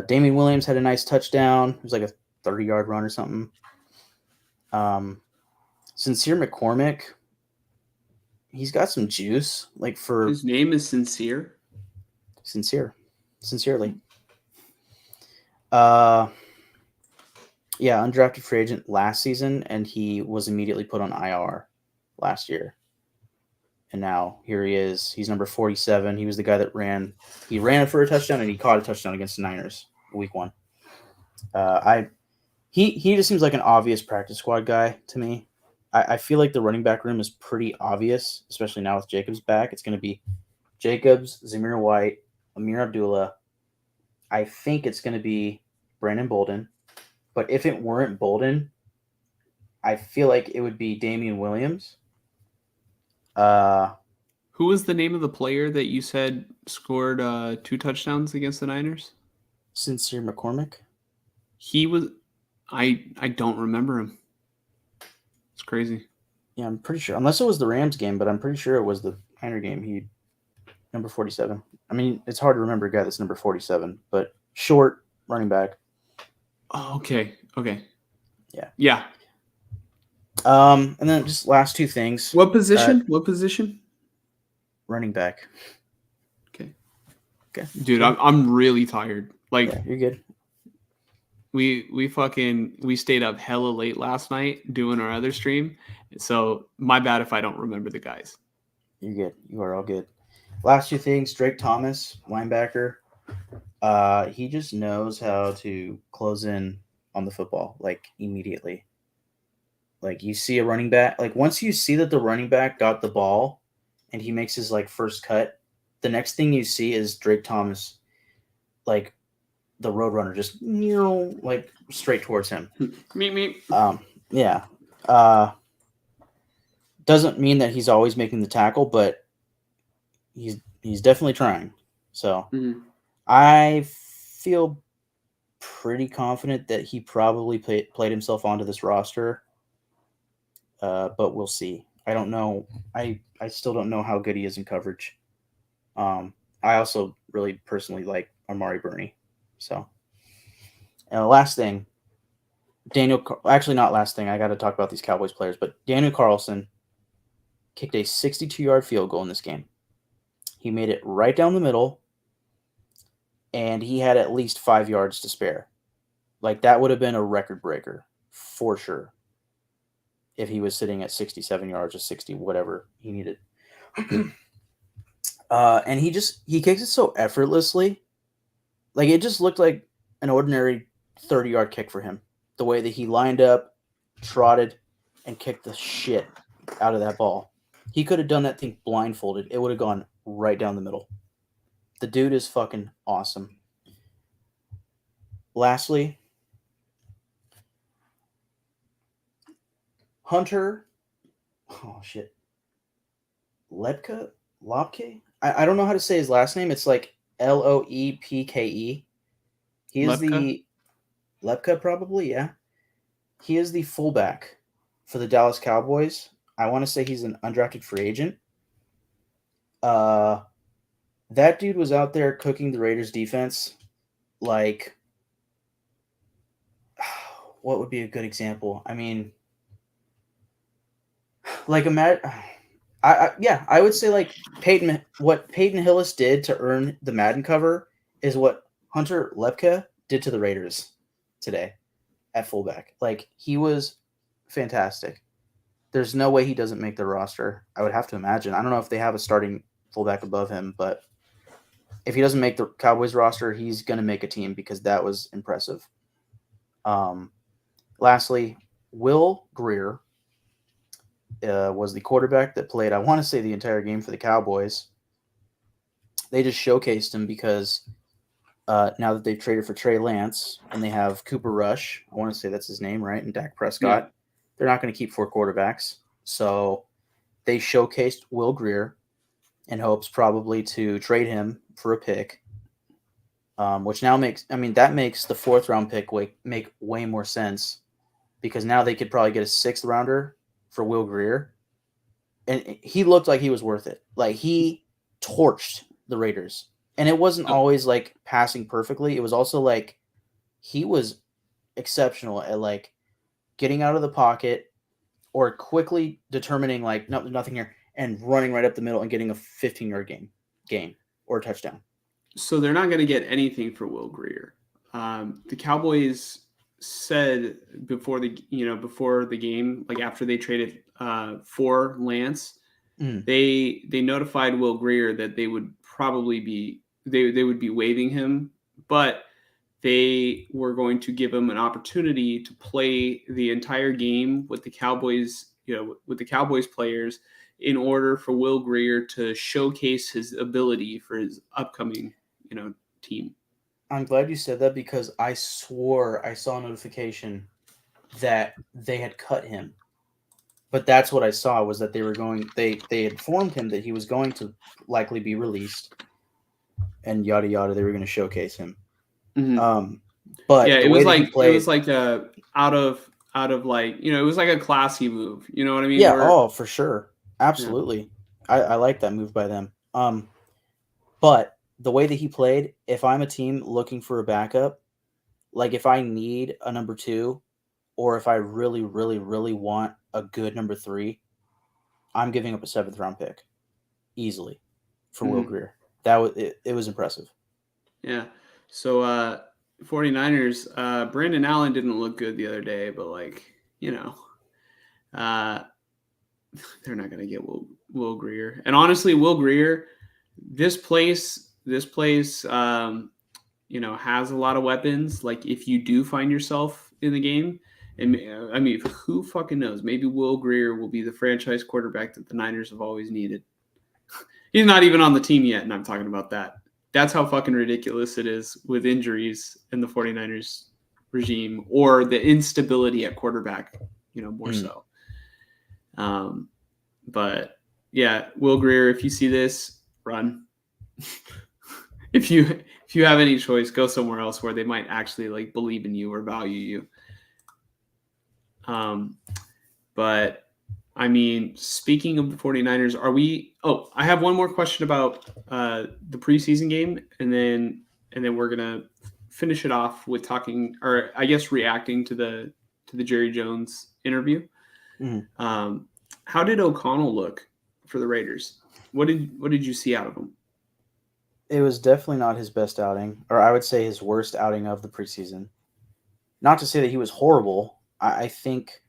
Damian Williams had a nice touchdown. It was like a 30-yard run or something. Sincere McCormick, he's got some juice. Like, for his name is Sincere. Sincerely. Yeah, undrafted free agent last season, and he was immediately put on IR last year. And now here he is. He's number 47. He was the guy that ran for a touchdown, and he caught a touchdown against the Niners week 1. He just seems like an obvious practice squad guy to me. I feel like the running back room is pretty obvious, especially now with Jacobs back. It's going to be Jacobs, Zamir White, Amir Abdullah. I think it's going to be Brandon Bolden. But if it weren't Bolden, I feel like it would be Damian Williams. Who was the name of the player that you said scored 2 touchdowns against the Niners? Sincere McCormick. He was. I don't remember him. It's crazy. Yeah, I'm pretty sure. Unless it was the Rams game, but I'm pretty sure it was the Niner game. He number 47. I mean, it's hard to remember a guy that's number 47, but short running back. Oh, okay. Yeah. And then just last 2 things. What position? Running back. Okay. Dude, I'm really tired. Like, yeah, you're good. We stayed up hella late last night doing our other stream. So my bad if I don't remember the guys. You're good. You are all good. Last 2 things, Drake Thomas, linebacker. He just knows how to close in on the football, like, immediately. Like, you see a running back, like, once you see that the running back got the ball and he makes his, like, first cut, the next thing you see is Drake Thomas, like, the Roadrunner, just, like, straight towards him. Meep. Yeah. Doesn't mean that he's always making the tackle, but he's definitely trying. So, I feel pretty confident that he probably played himself onto this roster, but we'll see. I don't know. I still don't know how good he is in coverage. I also really personally like Amari Burney. So, last thing, actually not last thing. I got to talk about these Cowboys players, but Daniel Carlson kicked a 62-yard field goal in this game. He made it right down the middle, and he had at least 5 yards to spare. Like, that would have been a record breaker for sure if he was sitting at 67 yards or 60, whatever he needed. And he kicks it so effortlessly. Like, it just looked like an ordinary 30-yard kick for him. The way that he lined up, trotted, and kicked the shit out of that ball. He could have done that thing blindfolded. It would have gone right down the middle. The dude is fucking awesome. Lastly, Hunter. Oh, shit. Lopke? I don't know how to say his last name. It's like Loepke. He is the Lepka, probably, yeah. He is the fullback for the Dallas Cowboys. I want to say he's an undrafted free agent. That dude was out there cooking the Raiders defense. Like, what would be a good example? I mean, like I would say like what Peyton Hillis did to earn the Madden cover is what Hunter Lepke did to the Raiders today at fullback. Like, he was fantastic. There's no way he doesn't make the roster. I would have to imagine. I don't know if they have a starting fullback above him, but if he doesn't make the Cowboys roster, he's going to make a team because that was impressive. Lastly, Will Grier was the quarterback that played, I want to say, the entire game for the Cowboys. They just showcased him because now that they've traded for Trey Lance and they have Cooper Rush, I want to say that's his name, right? And Dak Prescott. Yeah. They're not going to keep 4 quarterbacks. So they showcased Will Grier in hopes probably to trade him for a pick, which now makes the 4th round pick make way more sense because now they could probably get a 6th rounder for Will Grier. And he looked like he was worth it. Like, he torched the Raiders. And it wasn't always like passing perfectly. It was also like he was exceptional at like getting out of the pocket or quickly determining like nothing here and running right up the middle and getting a 15-yard gain or a touchdown. So they're not going to get anything for Will Grier. The Cowboys said before the game, like after they traded for Lance, they notified Will Grier that they would probably be they would be waiving him, but they were going to give him an opportunity to play the entire game with the Cowboys, with the Cowboys players, in order for Will Grier to showcase his ability for his upcoming, team. I'm glad you said that because I swore I saw a notification that they had cut him. But that's what I saw was that they informed him that he was going to likely be released and yada yada. They were going to showcase him. Mm-hmm. But yeah, it was like out of like, it was like a classy move. You know what I mean? Yeah. For sure. Absolutely. Yeah. I like that move by them. But the way that he played, if I'm a team looking for a backup, like if I need a number 2, or if I really, really, really want a good number 3, I'm giving up a 7th round pick easily for Will Grier. It was impressive. Yeah. So 49ers, Brandon Allen didn't look good the other day, but they're not going to get Will Grier. And honestly, Will Grier, this place has a lot of weapons. Like, if you do find yourself in the game, and I mean, who fucking knows? Maybe Will Grier will be the franchise quarterback that the Niners have always needed. He's not even on the team yet, and I'm talking about that. That's how fucking ridiculous it is with injuries in the 49ers regime, or the instability at quarterback, more so. But yeah, Will Grier, if you see this, run. If you if you have any choice, go somewhere else where they might actually like believe in you or value you. But I mean, speaking of the 49ers, I have one more question about the preseason game, and then we're gonna finish it off with talking, or I guess reacting to the Jerry Jones interview. Mm-hmm. How did O'Connell look for the Raiders? What did you see out of him? It was definitely not his best outing, or I would say his worst outing of the preseason. Not to say that he was horrible. I think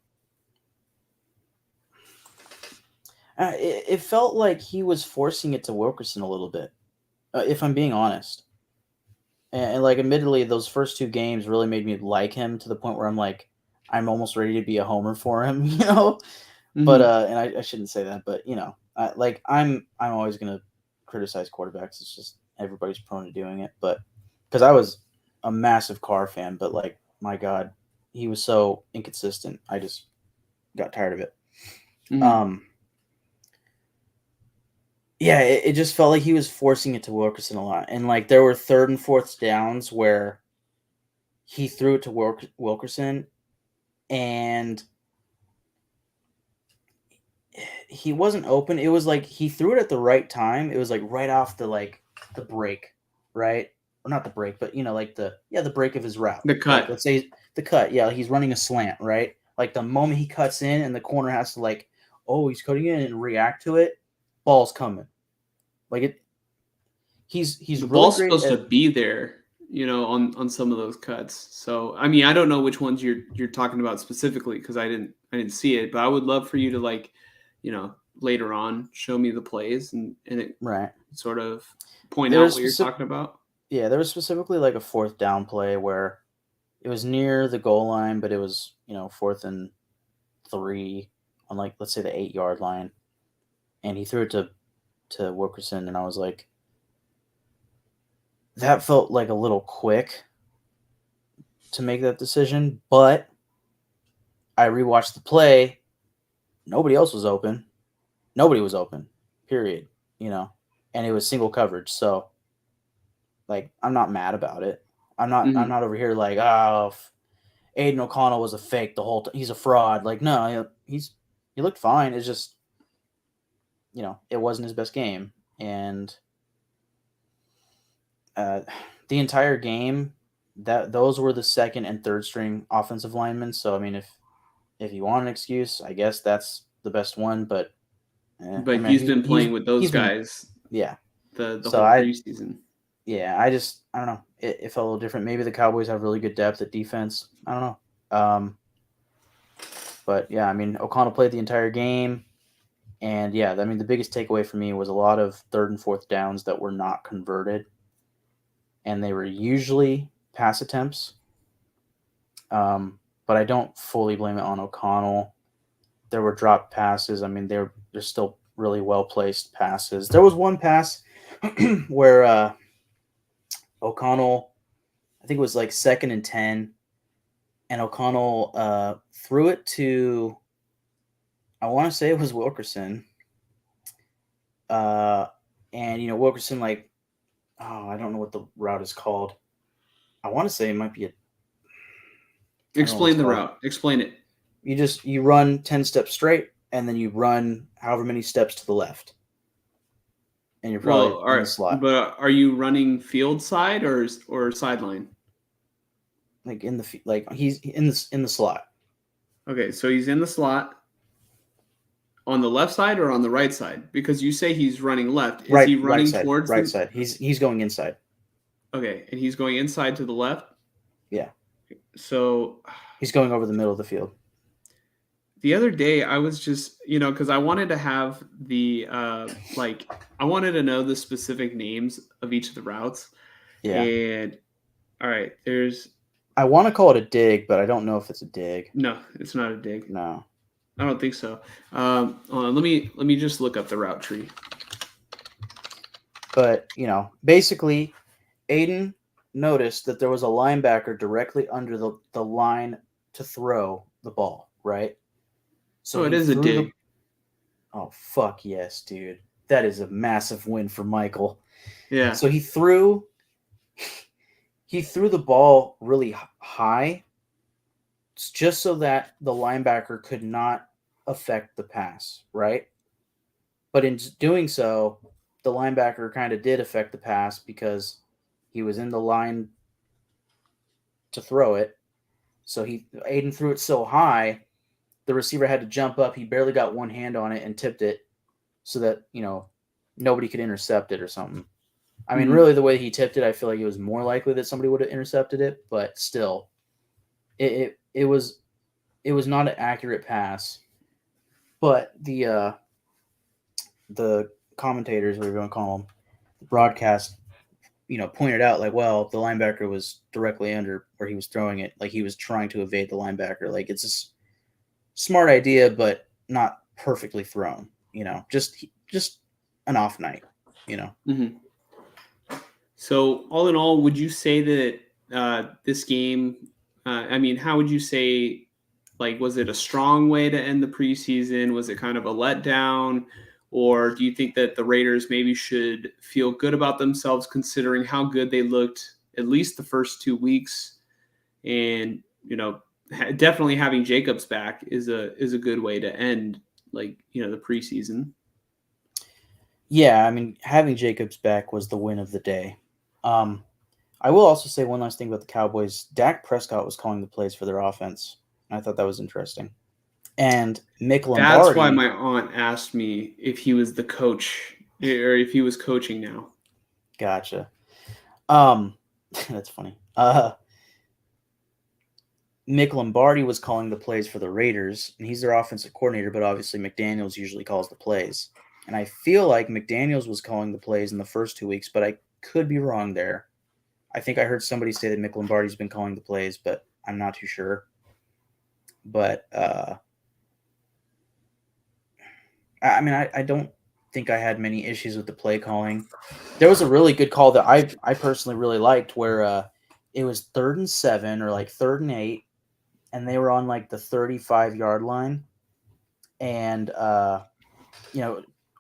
it felt like he was forcing it to Wilkerson a little bit, if I'm being honest. And like, admittedly, those first two games really made me like him to the point where I'm almost ready to be a homer for him, you know. But and I shouldn't say that, but you know, I'm always gonna criticize quarterbacks. It's just everybody's prone to doing it. But because I was a massive Carr fan, but like, my God, he was so inconsistent. I just got tired of it. Yeah, it just felt like he was forcing it to Wilkerson a lot. And like, there were third and fourth downs where he threw it to Wilkerson and he wasn't open. It was like he threw it at the right time. It was like right off the break, right? Or not the break, but you know, like the break of his route. The cut. Like, let's say the cut. Yeah, he's running a slant, right? Like the moment he cuts in and the corner has to like, oh, he's cutting in and react to it, ball's coming. Like it. He's the really ball's great supposed to be there, you know, on some of those cuts. So I mean, I don't know which ones you're talking about specifically because I didn't see it, but I would love for you to, like, you know, later on show me the plays and it right. sort of point out what you're talking about. Yeah, there was specifically like a fourth down play where it was near the goal line, but it was, you know, 4th and 3 on, like, let's say the 8-yard line, and he threw it to Wilkerson, and I was like, that felt like a little quick to make that decision. But I rewatched the play. Nobody else was open. Nobody was open. Period. You know, and it was single coverage. So, like, I'm not mad about it. I'm not over here like, oh, Aiden O'Connell was a fake the whole time. He's a fraud. Like, no, he looked fine. It's just, you know, it wasn't his best game. And the entire game, those were the second and third string offensive linemen. So, I mean, if you want an excuse, I guess that's the best one. But he's been playing with those guys. Yeah. The whole preseason. Yeah, I don't know. It felt a little different. Maybe the Cowboys have really good depth at defense. I don't know. But yeah, I mean, O'Connell played the entire game. And yeah, I mean, the biggest takeaway for me was a lot of third and fourth downs that were not converted. And they were usually pass attempts. But I don't fully blame it on O'Connell. There were dropped passes. I mean, they're still really well-placed passes. There was one pass where O'Connell, I think it was like 2nd and 10, and O'Connell threw it to, I want to say it was Wilkerson. And, you know, Wilkerson, like, I don't know what the route is called. I want to say it might be Explain the route. Explain it. You run 10 steps straight, and then you run however many steps to the left. And you're probably in the slot. But are you running field side or sideline? Like he's in the slot. Okay, so he's in the slot on the left side or on the right side? Because you say he's running left. Is he running towards right side? He's going inside. Okay, and he's going inside to the left? Yeah. So he's going over the middle of the field. The other day, I was just, you know, because I wanted to have the, I wanted to know the specific names of each of the routes. Yeah. And, all right, I want to call it a dig, but I don't know if it's a dig. No, it's not a dig. No. I don't think so. Hold on, let me just look up the route tree. But, you know, basically, Aiden noticed that there was a linebacker directly under the line to throw the ball, right? So it is a dig. Oh, fuck yes, dude. That is a massive win for Michael. Yeah. So he threw he threw the ball really high just so that the linebacker could not affect the pass, right? But in doing so, the linebacker kind of did affect the pass because he was in the line to throw it. So Aiden threw it so high, the receiver had to jump up. He barely got one hand on it and tipped it so that, nobody could intercept it or something. I mean, really, the way he tipped it, I feel like it was more likely that somebody would have intercepted it, but still, it was not an accurate pass. But the commentators, whatever you want to call them, the broadcast, pointed out like, well, the linebacker was directly under where he was throwing it, like he was trying to evade the linebacker. Like it's a smart idea, but not perfectly thrown. Just an off night. Mm-hmm. So, all in all, would you say that this game? How would you say? Like, was it a strong way to end the preseason? Was it kind of a letdown? Or do you think that the Raiders maybe should feel good about themselves considering how good they looked at least the first 2 weeks? And, definitely having Jacobs back is a good way to end the preseason. Yeah, I mean, having Jacobs back was the win of the day. I will also say one last thing about the Cowboys. Dak Prescott was calling the plays for their offense. I thought that was interesting. And Mick Lombardi. That's why my aunt asked me if he was the coach or if he was coaching now. Gotcha. That's funny. Mick Lombardi was calling the plays for the Raiders, and he's their offensive coordinator, but obviously McDaniels usually calls the plays. And I feel like McDaniels was calling the plays in the first 2 weeks, but I could be wrong there. I think I heard somebody say that Mick Lombardi's been calling the plays, but I'm not too sure. But, I don't think I had many issues with the play calling. There was a really good call that I personally really liked where it was 3rd and 7 or like 3rd and 8, and they were on like the 35-yard line, and on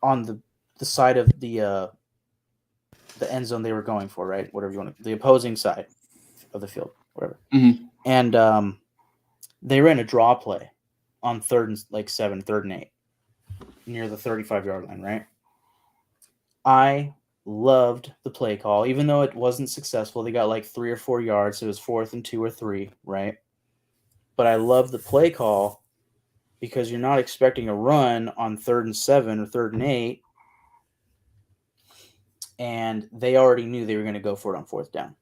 the side of the end zone they were going for, right? Whatever you want the opposing side of the field, whatever. Mm-hmm. And they ran a draw play on 3rd and 7, 3rd and 8, near the 35-yard line, right? I loved the play call, even though it wasn't successful. They got like 3 or 4 yards. So it was 4th and 2 or 3, right? But I love the play call because you're not expecting a run on 3rd and 7 or 3rd and 8. And they already knew they were going to go for it on 4th down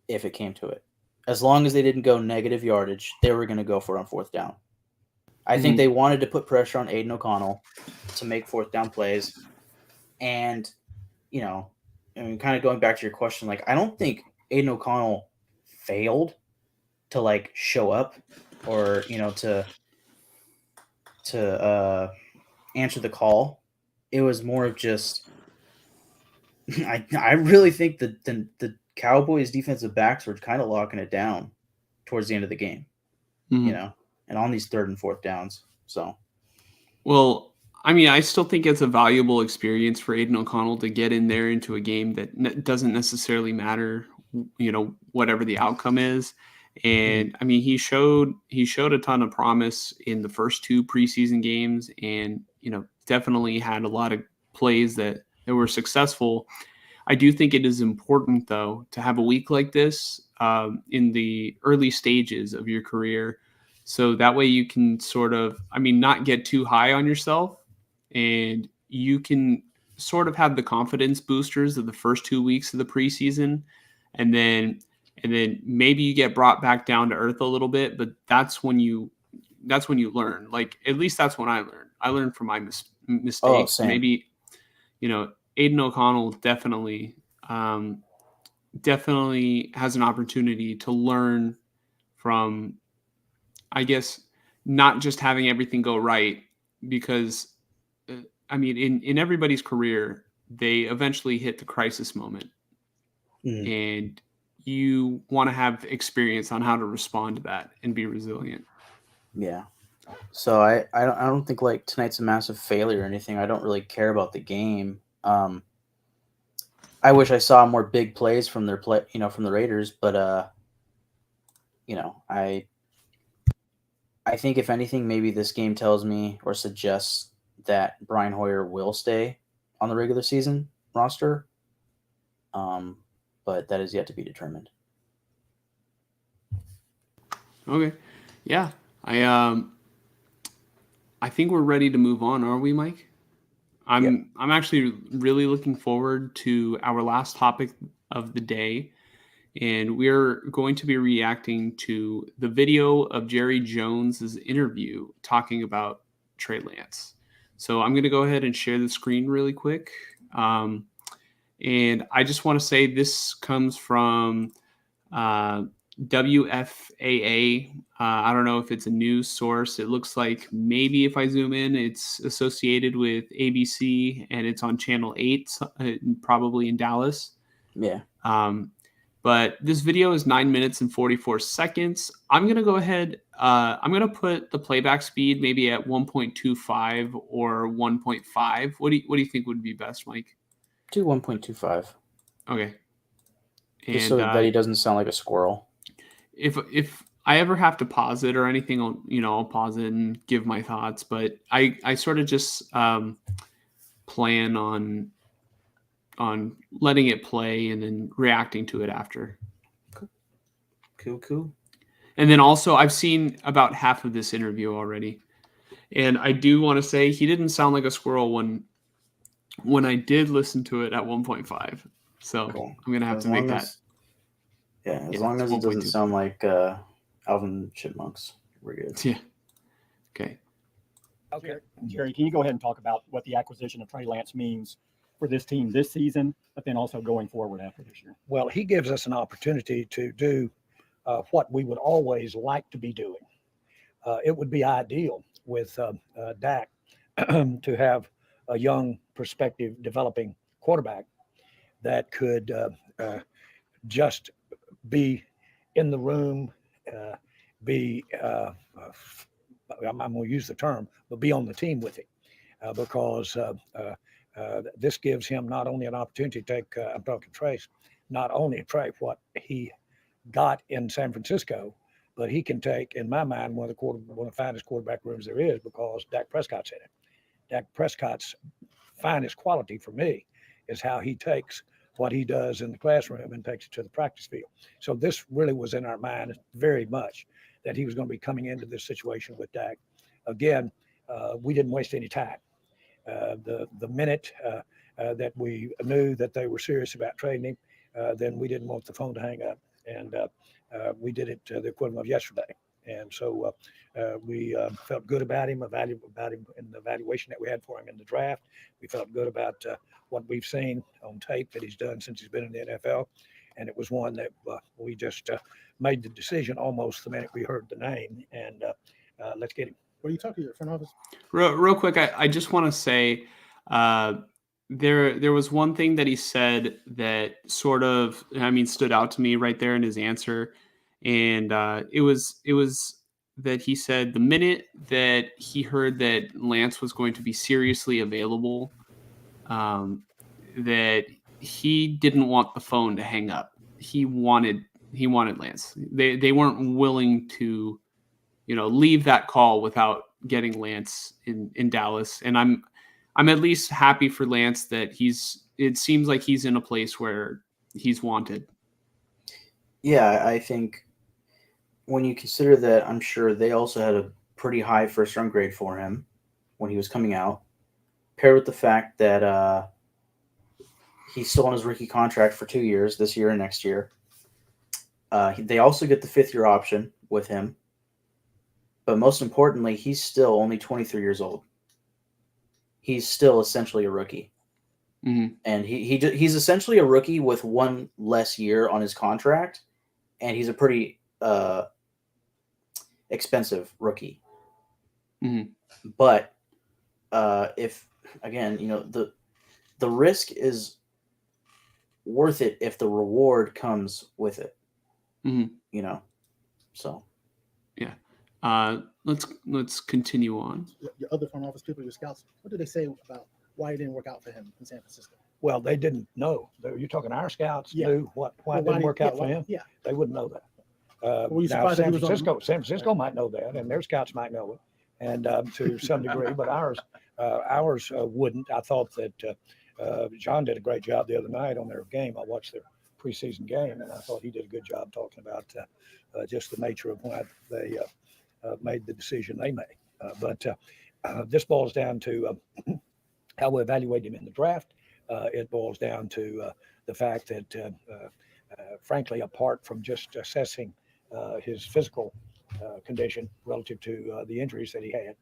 if it came to it. As long as they didn't go negative yardage, they were going to go for it on 4th down. I think they wanted to put pressure on Aiden O'Connell to make 4th down plays. And, kind of going back to your question, I don't think Aiden O'Connell failed to show up or, to answer the call. It was more of just, I really think that the Cowboys defensive backs were kind of locking it down towards the end of the game, and on these 3rd and 4th downs. So, well, I still think it's a valuable experience for Aiden O'Connell to get in there into a game that doesn't necessarily matter, whatever the outcome is. And he showed a ton of promise in the first 2 preseason games, and definitely had a lot of plays that were successful. I do think it is important, though, to have a week like this in the early stages of your career, so that way you can sort of, not get too high on yourself, and you can sort of have the confidence boosters of the first 2 weeks of the preseason, and then maybe you get brought back down to earth a little bit, but that's when you learn. Like, at least that's when I learned. I learned from my mistakes. Oh, same. Maybe, Aiden O'Connell definitely has an opportunity to learn from, I guess, not just having everything go right, because in everybody's career, they eventually hit the crisis moment, and you want to have experience on how to respond to that and be resilient. Yeah. So I don't think tonight's a massive failure or anything. I don't really care about the game. I wish I saw more big plays from their from the Raiders, but I think if anything, maybe this game tells me or suggests that Brian Hoyer will stay on the regular season roster. But that is yet to be determined. Okay. Yeah. I think we're ready to move on, are we, Mike? I'm actually really looking forward to our last topic of the day, and we're going to be reacting to the video of Jerry Jones's interview talking about Trey Lance. So I'm going to go ahead and share the screen really quick. And I just want to say this comes from WFAA. I don't know if it's a news source. It looks like maybe if I zoom in, it's associated with ABC and it's on Channel 8, probably in Dallas. Yeah. But this video is 9 minutes and 44 seconds. I'm going to go ahead. I'm going to put the playback speed maybe at 1.25 or 1.5. What do you think would be best, Mike? Do 1.25. Okay. Just so that he doesn't sound like a squirrel. If I ever have to pause it or anything, I'll pause it and give my thoughts. But I sort of just plan on letting it play and then reacting to it after. Cool. And then also, I've seen about half of this interview already, and I do want to say he didn't sound like a squirrel when I did listen to it at 1.5. So cool. I'm gonna have to make that. As long as it doesn't sound like Alvin Chipmunks, we're good. Yeah. Okay. Okay, Jerry, can you go ahead and talk about what the acquisition of Trey Lance means for this team this season, but then also going forward after this year? Well, he gives us an opportunity to do what we would always like to be doing. It would be ideal with Dak to have a young, prospective, developing quarterback that could just be in the room, I'm going to use the term, but be on the team with him, because this gives him not only an opportunity to take, I'm talking Trace, not only Trey what he got in San Francisco, but he can take, in my mind, one of the finest quarterback rooms there is, because Dak Prescott's in it. Dak Prescott's finest quality for me is how he takes what he does in the classroom and takes it to the practice field. So this really was in our mind very much, that he was going to be coming into this situation with Dak. Again, we didn't waste any time. The minute that we knew that they were serious about trading him, then we didn't want the phone to hang up. And we did it the equivalent of yesterday. And so we felt good about him, about him in the evaluation that we had for him in the draft. We felt good about what we've seen on tape that he's done since he's been in the NFL. And it was one that we just made the decision almost the minute we heard the name. And let's get him. Were you talking to your front office? Real quick, I just want to say there was one thing that he said that sort of, stood out to me right there in his answer. And it was that he said the minute that he heard that Lance was going to be seriously available, that he didn't want the phone to hang up. He wanted Lance. They weren't willing to, leave that call without getting Lance in Dallas. And I'm at least happy for Lance that it seems like he's in a place where he's wanted. Yeah, I think when you consider that, I'm sure they also had a pretty high first-round grade for him when he was coming out, paired with the fact that he's still on his rookie contract for 2 years, this year and next year. They also get the fifth-year option with him. But most importantly, he's still only 23 years old. He's still essentially a rookie. Mm-hmm. And he's essentially a rookie with one less year on his contract, and he's a pretty expensive rookie. Mm-hmm. But if, again, the risk is worth it if the reward comes with it. Mm-hmm. So. Yeah. Let's continue on. Your other front office people, your scouts, what did they say about why it didn't work out for him in San Francisco? Well, they didn't know. You're talking our scouts Yeah. knew why Well, it didn't work out for why- him. Yeah. They wouldn't know that. Were you Now, surprised that San he was on the- Francisco might know that, and their scouts might know it, and to some degree, but ours wouldn't. I thought that John did a great job the other night on their game. I watched their preseason game, and I thought he did a good job talking about just the nature of why they made the decision they made. But this boils down to how we evaluate him in the draft. It boils down to the fact that, frankly, apart from just assessing his physical condition relative to the injuries that he had,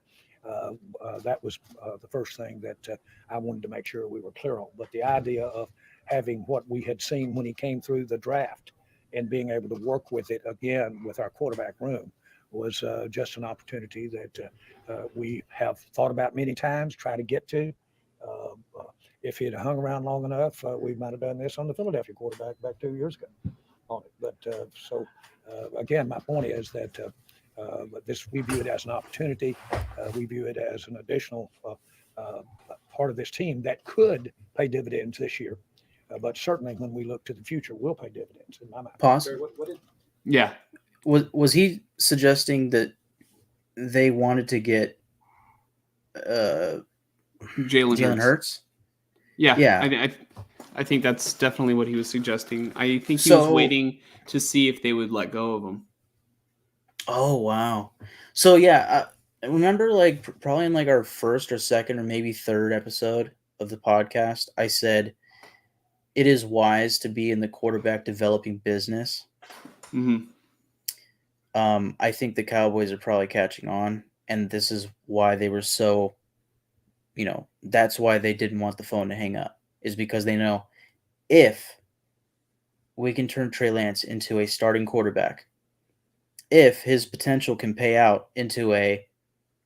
that was the first thing that I wanted to make sure we were clear on. But the idea of having what we had seen when he came through the draft and being able to work with it again with our quarterback room was just an opportunity that we have thought about many times, try to get to. If he had hung around long enough, we might have done this on the Philadelphia quarterback back 2 years ago on it. But again, my point is that we view it as an opportunity. We view it as an additional part of this team that could pay dividends this year. But certainly when we look to the future, will pay dividends in my mind. Pause. Yeah. Was he suggesting that they wanted to get Jalen Hurts? Yeah. Yeah. I think that's definitely what he was suggesting. I think he was So- waiting to see if they would let go of him. Oh wow! So yeah, I remember like probably in like our first or second or maybe third episode of the podcast, I said it is wise to be in the quarterback developing business. Mm-hmm. I think the Cowboys are probably catching on, and this is why they were so, that's why they didn't want the phone to hang up, is because they know if we can turn Trey Lance into a starting quarterback, if his potential can pay out into a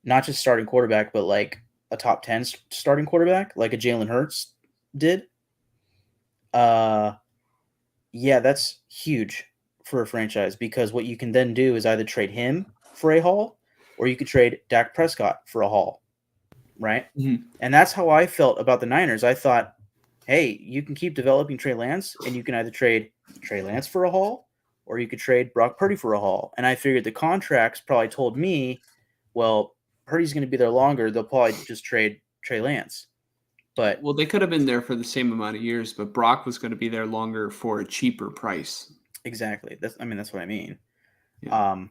not just starting quarterback, but like a top 10 starting quarterback, like a Jalen Hurts did, yeah, that's huge for a franchise, because what you can then do is either trade him for a haul or you could trade Dak Prescott for a haul, right? Mm-hmm. And that's how I felt about the Niners. I thought, hey, you can keep developing Trey Lance, and you can either trade Trey Lance for a haul or you could trade Brock Purdy for a haul. And I figured the contracts probably told me, well, Purdy's going to be there longer. They'll probably just trade Trey Lance. But Well, they could have been there for the same amount of years, but Brock was going to be there longer for a cheaper price. exactly. That's what I mean. Yeah.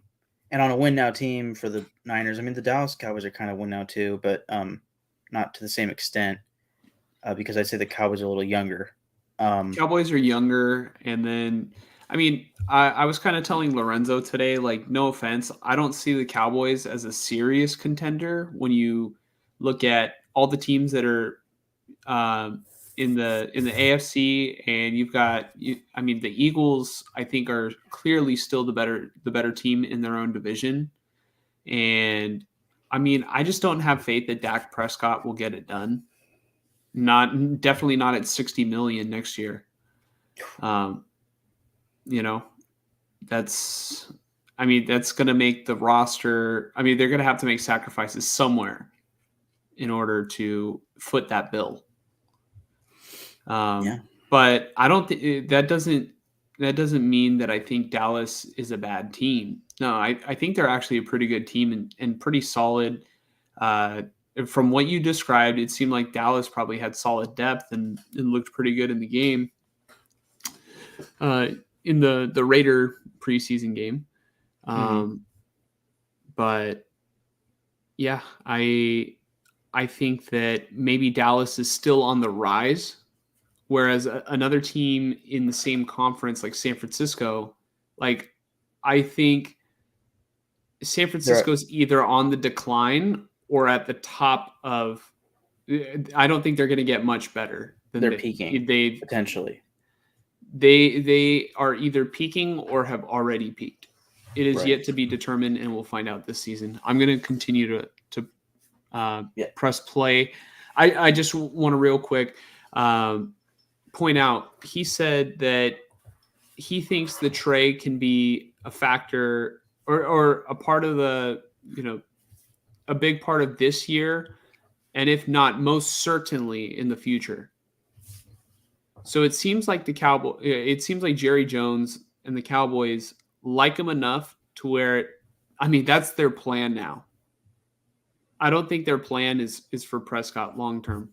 And on a win now team for the Niners, I mean, the Dallas Cowboys are kind of win now too, but not to the same extent, because I'd say the Cowboys are a little younger. Cowboys are younger, and then I mean, I was kind of telling Lorenzo today, like, no offense, I don't see the Cowboys as a serious contender when you look at all the teams that are in the AFC, and you've got the Eagles, I think, are clearly still the better team in their own division, and I mean, I just don't have faith that Dak Prescott will get it done. Definitely not at 60 million next year. That's going to make the roster. I mean, they're going to have to make sacrifices somewhere in order to foot that bill. Yeah. But I don't think that doesn't mean that I think Dallas is a bad team. No, I think they're actually a pretty good team and pretty solid. From what you described, it seemed like Dallas probably had solid depth and looked pretty good in the game. In the Raider preseason game. But yeah, I think that maybe Dallas is still on the rise, whereas another team in the same conference like San Francisco, like I think San Francisco's either on the decline or at the top of. I don't think they're going to get much better. They're peaking, potentially. They are either peaking or have already peaked. It is Right. yet to be determined, and we'll find out this season. I'm going to continue to press play. I just want to real quick point out, he said that he thinks the trade can be a factor or a part of the, a big part of this year, and if not, most certainly in the future. So it seems like it seems like Jerry Jones and the Cowboys like him enough to where, I mean, that's their plan now. I don't think their plan is for Prescott long term.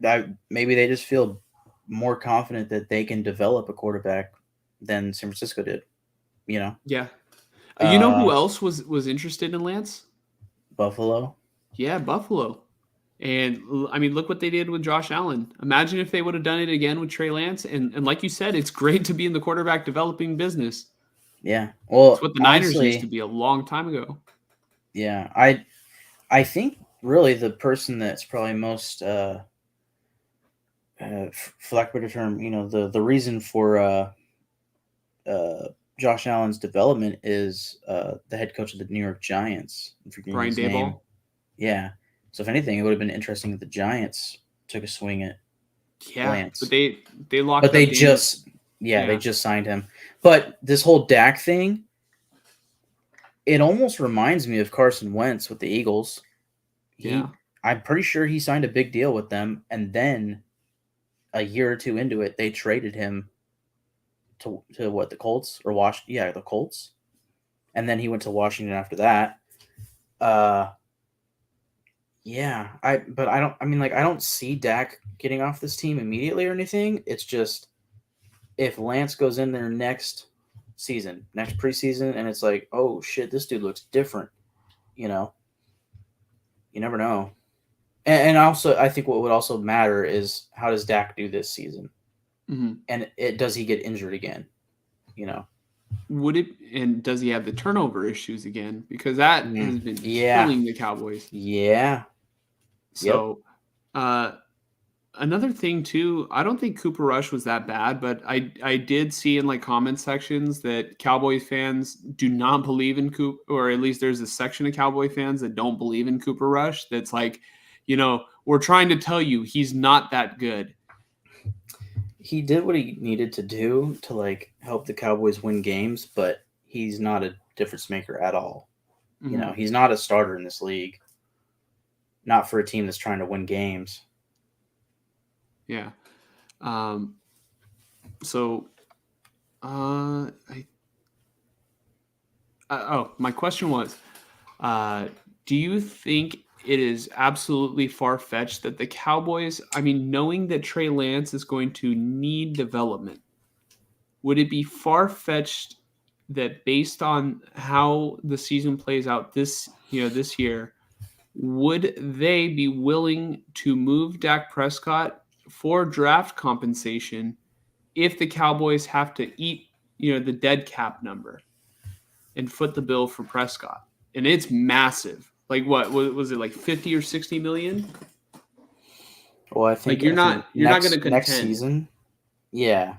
That maybe they just feel more confident that they can develop a quarterback than San Francisco did. You know, Yeah. You know who Uh, else was interested in Lance? Buffalo. Yeah, Buffalo. And I mean, look what they did with Josh Allen. Imagine if they would have done it again with Trey Lance. And like you said, it's great to be in the quarterback developing business. Yeah. It's Well, what the Niners used to honestly, be a long time ago. yeah. I think really the person that's probably most for lack of a better term, you know, the reason for Josh Allen's development is the head coach of the New York Giants. I'm forgetting Brian his name. Daboll. Yeah. So if anything, it would have been interesting if the Giants took a swing at Yeah, Lance. but they locked But up they Daniel. just they just signed him. But this whole Dak thing, it almost reminds me of Carson Wentz with the Eagles. Yeah. I'm pretty sure he signed a big deal with them, and then a year or two into it, they traded him to what, the Colts or the Colts, and then he went to Washington after that. Yeah, I don't see Dak getting off this team immediately or anything. It's just if Lance goes in there next preseason, and it's like, oh shit, this dude looks different. You know, you never know. And also, I think what would also matter is how does Dak do this season, Mm-hmm. and does he get injured again? You know, And does he have the turnover issues again? Because that has been killing the Cowboys. Yeah. So, another thing too, I don't think Cooper Rush was that bad, but I did see in like comment sections that Cowboys fans do not believe in Coop, or at least there's a section of Cowboy fans that don't believe in Cooper Rush. That's like, we're trying to tell you he's not that good. He did what he needed to do to like help the Cowboys win games, but he's not a difference maker at all. Mm-hmm. You know, he's not a starter in this league. Not for a team that's trying to win games. Yeah. So, my question was, do you think it is absolutely far-fetched that the Cowboys, I mean, knowing that Trey Lance is going to need development, would it be far-fetched that based on how the season plays out this year, would they be willing to move Dak Prescott for draft compensation if the Cowboys have to eat, the dead cap number and foot the bill for Prescott? And it's massive. Like what was it, like 50 or 60 million? Well, I think Like you're not going to contend next season. Yeah.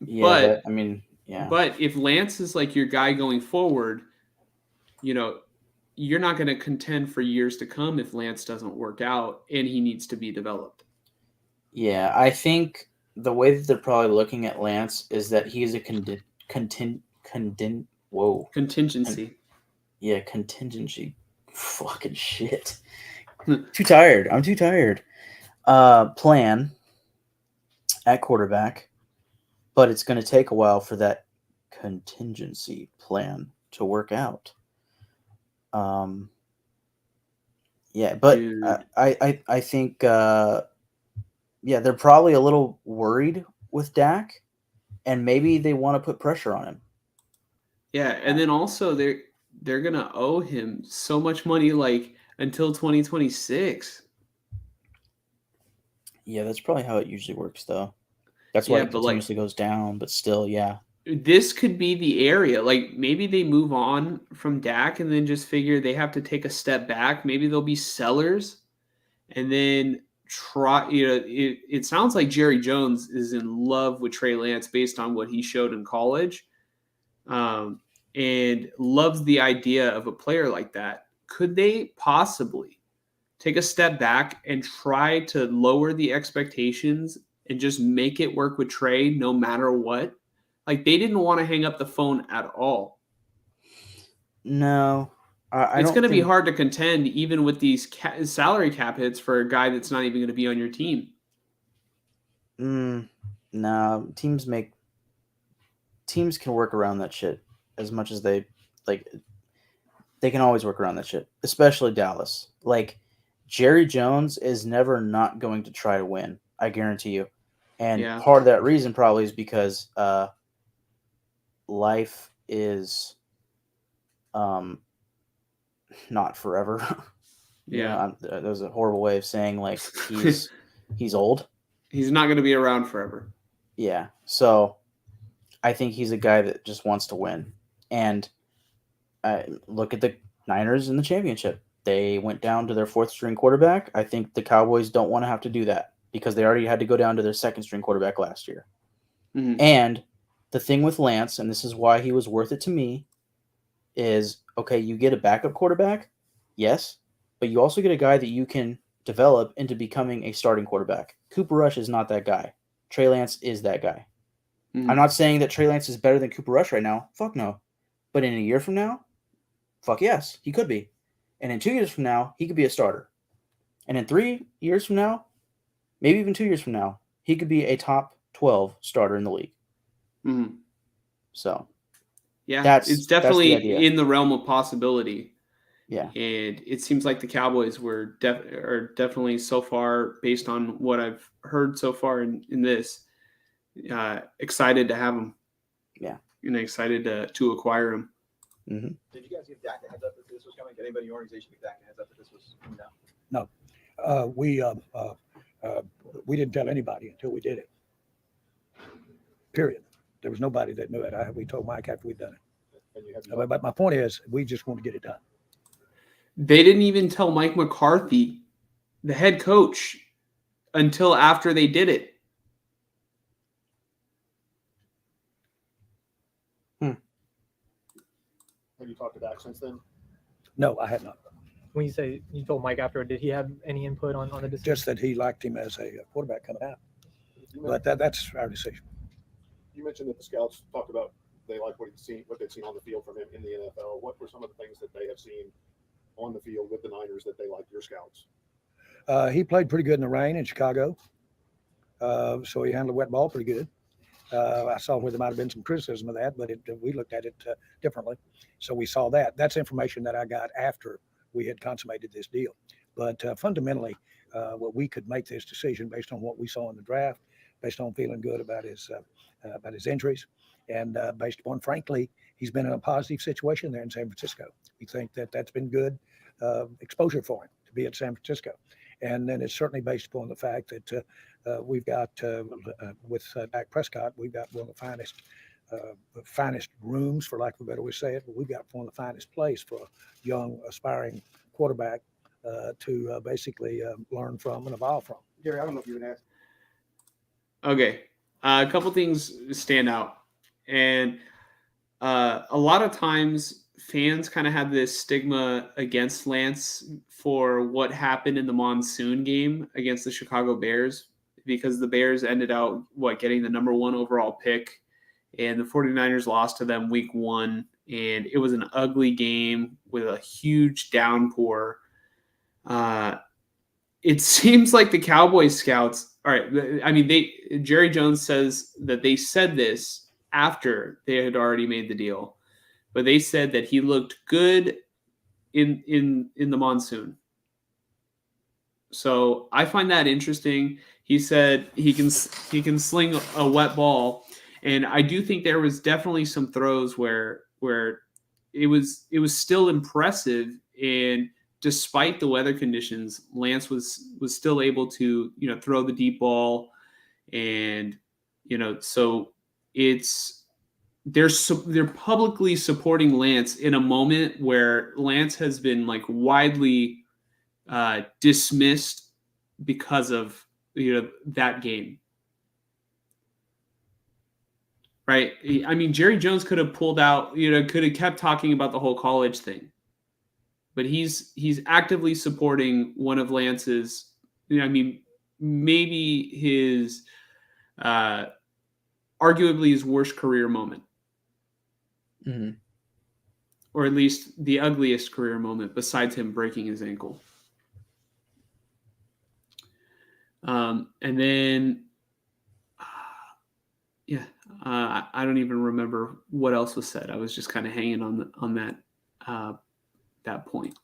But I mean, yeah. But if Lance is like your guy going forward, you're not going to contend for years to come if Lance doesn't work out and he needs to be developed. Yeah, I think the way that they're probably looking at Lance is that he is a contingency. Contingency. Fucking shit. Too tired. I'm too tired. Plan at quarterback, but it's going to take a while for that contingency plan to work out. Yeah, but I think they're probably a little worried with Dak, and maybe they want to put pressure on him. Yeah, and then also they're gonna owe him so much money, like until 2026. Yeah, that's probably how it usually works, though. That's why it continuously goes down, but still, yeah. This could be the area. Like maybe they move on from Dak and then just figure they have to take a step back. Maybe they'll be sellers, and then try. It sounds like Jerry Jones is in love with Trey Lance based on what he showed in college. And loves the idea of a player like that. Could they possibly take a step back and try to lower the expectations and just make it work with Trey no matter what? Like they didn't want to hang up the phone at all. No. It's going to be hard to contend even with these salary cap hits for a guy that's not even going to be on your team. No, teams can work around that shit as much as they like. They can always work around that shit, especially Dallas. Like, Jerry Jones is never not going to try to win. I guarantee you. And Yeah. part of that reason probably is because life is not forever. Yeah. That was a horrible way of saying like he's old. He's not going to be around forever. Yeah. So I think he's a guy that just wants to win. And look at the Niners in the championship. They went down to their fourth string quarterback. I think the Cowboys don't want to have to do that because they already had to go down to their second string quarterback last year. Mm-hmm. And the thing with Lance, and this is why he was worth it to me, is okay, you get a backup quarterback, yes, but you also get a guy that you can develop into becoming a starting quarterback. Cooper Rush is not that guy. Trey Lance is that guy. Mm-hmm. I'm not saying that Trey Lance is better than Cooper Rush right now. Fuck no. But in a year from now, fuck yes, he could be. And in 2 years from now, he could be a starter. And in 3 years from now, maybe even 2 years from now, he could be a top 12 starter in the league. Mm-hmm. So, yeah, it's that's definitely the idea. in the realm of possibility. Yeah. And it seems like the Cowboys are definitely so far, based on what I've heard so far in this, excited to have him. Yeah. And excited to acquire him. Mm-hmm. Did you guys give Dak a heads up that this was coming? Did anybody in your organization give Dak a heads up that this was coming down? No. We didn't tell anybody until we did it. Period. There was nobody that knew it. We told Mike after we'd done it. And you have But my point is, we just want to get it done. They didn't even tell Mike McCarthy, the head coach, until after they did it. Have you talked to Dak since then? No, I had not. When you say you told Mike after, did he have any input on the decision? Just that he liked him as a quarterback coming out. But that's our decision. You mentioned that the scouts talked about they like what they'd seen on the field from him in the NFL. What were some of the things that they have seen on the field with the Niners that they liked, your scouts? He played pretty good in the rain in Chicago. So he handled the wet ball pretty good. I saw where there might have been some criticism of that, but we looked at it differently. So we saw that. That's information that I got after we had consummated this deal. But fundamentally, we could make this decision based on what we saw in the draft, based on feeling good about his injuries, and based upon, frankly, he's been in a positive situation there in San Francisco. We think that that's been good exposure for him to be at San Francisco. And then it's certainly based upon the fact that we've got, with Dak Prescott, we've got one of the finest rooms, for lack of a better way to say it, but we've got one of the finest places for a young, aspiring quarterback to basically learn from and evolve from. Gary, I don't know if you can ask. Okay. A couple things stand out. And a lot of times fans kind of have this stigma against Lance for what happened in the monsoon game against the Chicago Bears, because the Bears ended out getting the number 1 overall pick, and the 49ers lost to them week 1, and it was an ugly game with a huge downpour. It seems like the Cowboys scouts, all right, I mean, Jerry Jones says that they said this after they had already made the deal, but they said that he looked good in the monsoon. So I find that interesting. He said he can sling a wet ball, and I do think there was definitely some throws where it was still impressive, and despite the weather conditions, Lance was still able to throw the deep ball, and so they're publicly supporting Lance in a moment where Lance has been widely dismissed because of that game, right? I mean, Jerry Jones could have pulled out, could have kept talking about the whole college thing, but he's actively supporting one of Lance's, maybe his arguably his worst career moment. Mm-hmm. Or at least the ugliest career moment besides him breaking his ankle. And then I don't even remember what else was said. I was just kind of hanging on that point.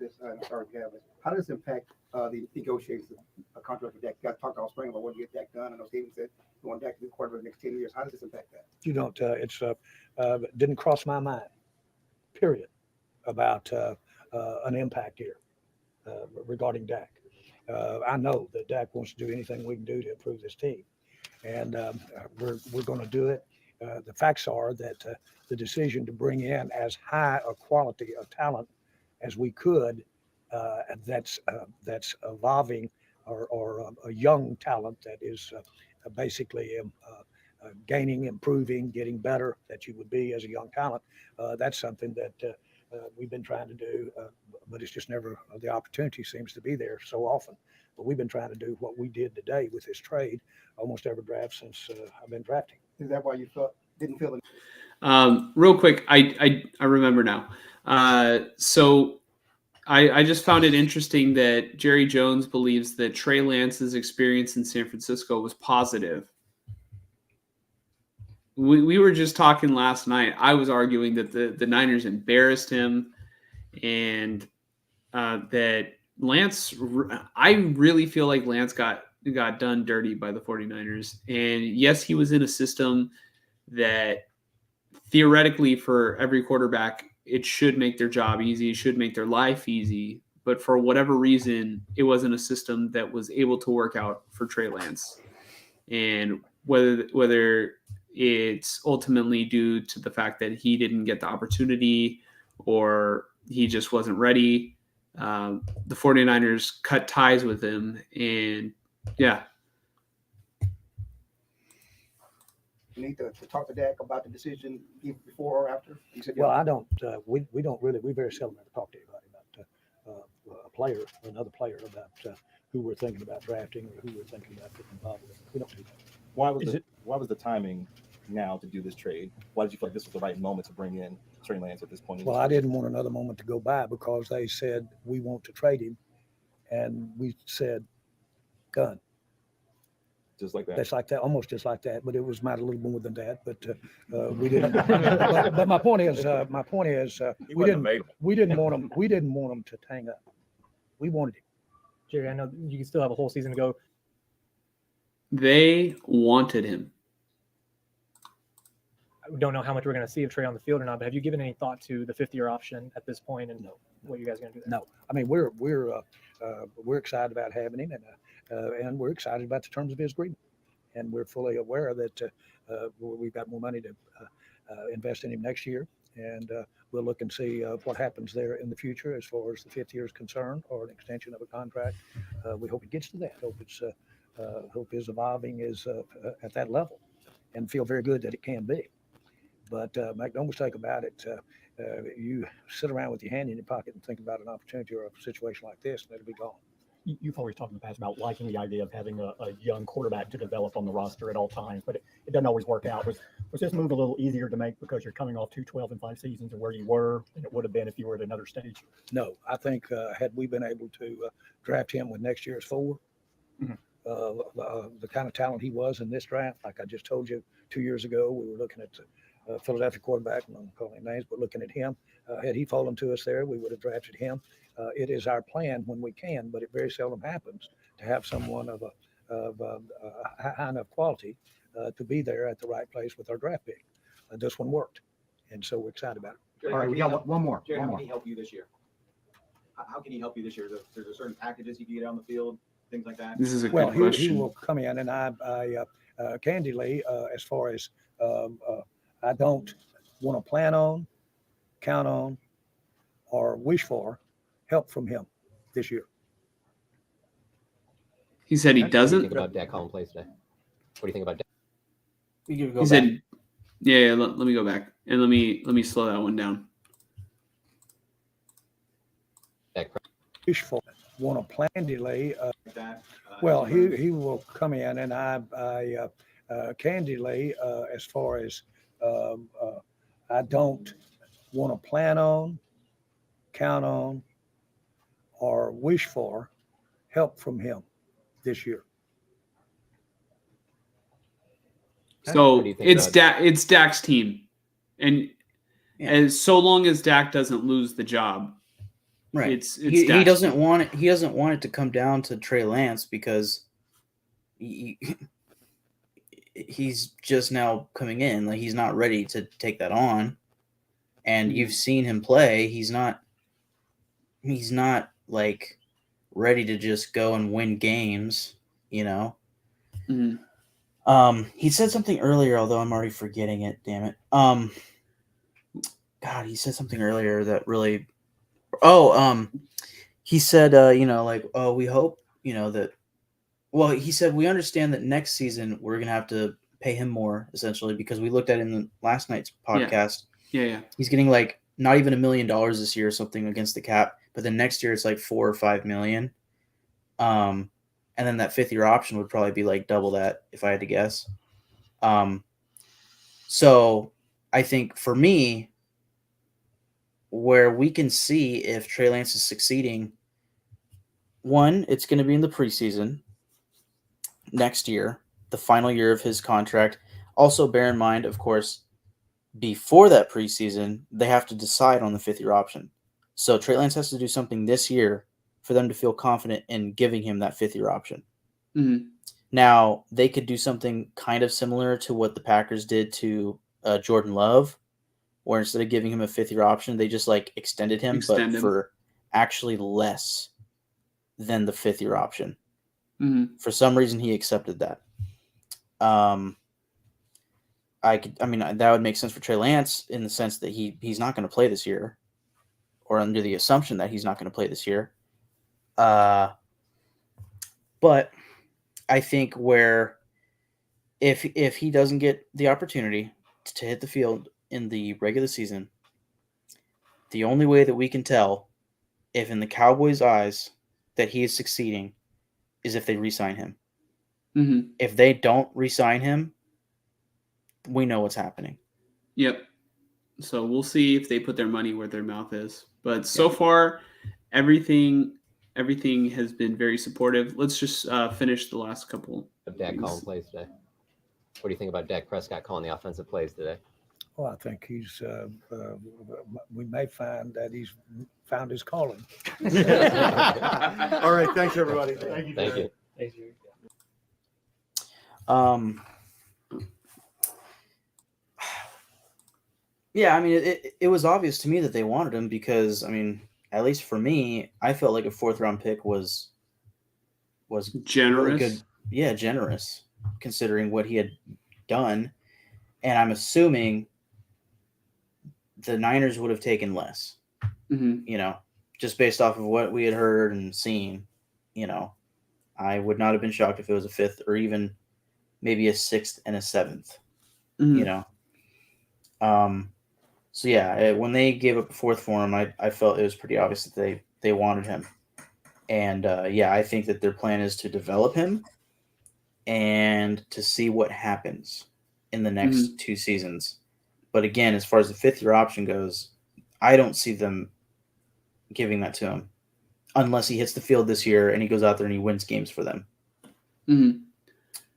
I'm sorry to have it. How does it impact the negotiations of a contract with Dak? You guys talked all spring about what to get Dak done. I know Steven said you want Dak to be quarterback the next 10 years. How does this impact that? You don't. Didn't cross my mind. Period. About an impact here regarding Dak. I know that Dak wants to do anything we can do to improve this team, and we're going to do it. The facts are that the decision to bring in as high a quality of talent as we could, that's evolving or a young talent that is basically gaining, improving, getting better that you would be as a young talent. That's something that we've been trying to do, but it's just never, the opportunity seems to be there so often. But we've been trying to do what we did today with this trade almost every draft since I've been drafting. Is that why you didn't feel it? Real quick, I remember now. So I just found it interesting that Jerry Jones believes that Trey Lance's experience in San Francisco was positive. We were just talking last night. I was arguing that the Niners embarrassed him, and that Lance, I really feel like Lance got done dirty by the 49ers. And yes, he was in a system that theoretically for every quarterback, it should make their job easy, should make their life easy. But for whatever reason, it wasn't a system that was able to work out for Trey Lance. And whether it's ultimately due to the fact that he didn't get the opportunity or he just wasn't ready, the 49ers cut ties with him. And yeah. You need to talk to Dak about the decision either before or after? You said, Well, I don't. We don't really. We very seldom ever talk to anybody about another player, about who we're thinking about drafting or who we're thinking about getting involved with. We don't do that. Why was the timing now to do this trade? Why did you feel like this was the right moment to bring in Trey Lance at this point? Well, I didn't want another moment to go by because they said we want to trade him, and we said, done. Just like that. That's like that, almost just like that, but it was not a little more than that. But we didn't. but my point is, we didn't want him to hang up. We wanted him. Jerry, I know you can still have a whole season to go. They wanted him. I don't know how much we're going to see of Trey on the field or not, but have you given any thought to the 5th-year option at this point and what you guys are going to do there? No, I mean we're excited about having him, and we're excited about the terms of his agreement, and we're fully aware that we've got more money to invest in him next year, and we'll look and see what happens there in the future as far as the 5th year is concerned, or an extension of a contract. We hope it gets to that. Hope his evolving is at that level, and feel very good that it can be. But make no mistake about it, you sit around with your hand in your pocket and think about an opportunity or a situation like this, and it'll be gone. You've always talked in the past about liking the idea of having a young quarterback to develop on the roster at all times, but it doesn't always work out. Was this move a little easier to make because you're coming off 2 12-5 seasons and where you were than it would have been if you were at another stage? No, I think had we been able to draft him with next year's 4, the kind of talent he was in this draft, like I just told you 2 years ago, we were looking at Philadelphia quarterback, and I'm calling names, but looking at him, had he fallen to us there, we would have drafted him. It is our plan when we can, but it very seldom happens to have someone of high enough quality to be there at the right place with our draft pick. This one worked, and so we're excited about it. All right, we got one more. Jerry, how can he help you this year? How can he help you this year? There's certain packages he can get on the field, things like that. This is a Well, good question. he will come in, and I candidly, as far as I don't want to plan on, count on, or wish for help from him this year. He said he What do you doesn't. think about Dak calling plays today? What do you think about Dak? He said, "Yeah, let me go back and let me slow that one down." Dak? Wish for want to plan delay. Well, He will come in, and I candidly, as far as I don't want to plan on, count on, or wish for help from him this year. What do So you think about it's Dak's team, and Yeah. as so long as Dak doesn't lose the job, Right. it's he Dak's doesn't team. want it. He doesn't want it to come down to Trey Lance because he's just now coming in. Like, he's not ready to take that on. And you've seen him play. He's not like ready to just go and win games, you know. Mhm. He said something earlier, although I'm already forgetting it. Damn it. God, he said something earlier that really. He said, like, oh, we hope, that. Well, he said we understand that next season we're gonna have to pay him more, essentially, because we looked at it in the last night's podcast. Yeah. He's getting like not even $1 million this year or something against the cap, but then next year it's like 4 or 5 million. And then that 5th-year option would probably be like double that if I had to guess. So I think for me, where we can see if Trey Lance is succeeding, one, it's going to be in the preseason next year, the final year of his contract. Also, bear in mind, of course, before that preseason, they have to decide on the 5th-year option. So Trey Lance has to do something this year for them to feel confident in giving him that 5th-year option. Mhm. Now, they could do something kind of similar to what the Packers did to Jordan Love, where instead of giving him a 5th-year option, they just like extended him, but for actually less than the 5th-year option. Mhm. For some reason, he accepted that. That would make sense for Trey Lance in the sense that he's not going to play this year, or under the assumption that he's not going to play this year. But I think where if he doesn't get the opportunity to hit the field in the regular season, the only way that we can tell if in the Cowboys' eyes that he is succeeding is if they re-sign him. Mhm. If they don't re-sign him, we know what's happening. Yep. So we'll see if they put their money where their mouth is. But so far, everything has been very supportive. Let's just finish the last couple. Of Dak calling plays today. What do you think about Dak Prescott calling the offensive plays today? Well, I think he's. We may find that he's found his calling. All right, thanks everybody. Thank you. Thank you. Thank you. Yeah, I mean, it was obvious to me that they wanted him because, I mean, at least for me, I felt like a 4th-round pick was generous. Really good. Yeah, generous, considering what he had done. And I'm assuming the Niners would have taken less, just based off of what we had heard and seen. I would not have been shocked if it was a 5th or even maybe a 6th and a 7th. So yeah, when they gave up a 4th for him, I felt it was pretty obvious that they wanted him. And I think that their plan is to develop him and to see what happens in the next 2 seasons. But again, as far as the 5th-year option goes, I don't see them giving that to him unless he hits the field this year and he goes out there and he wins games for them.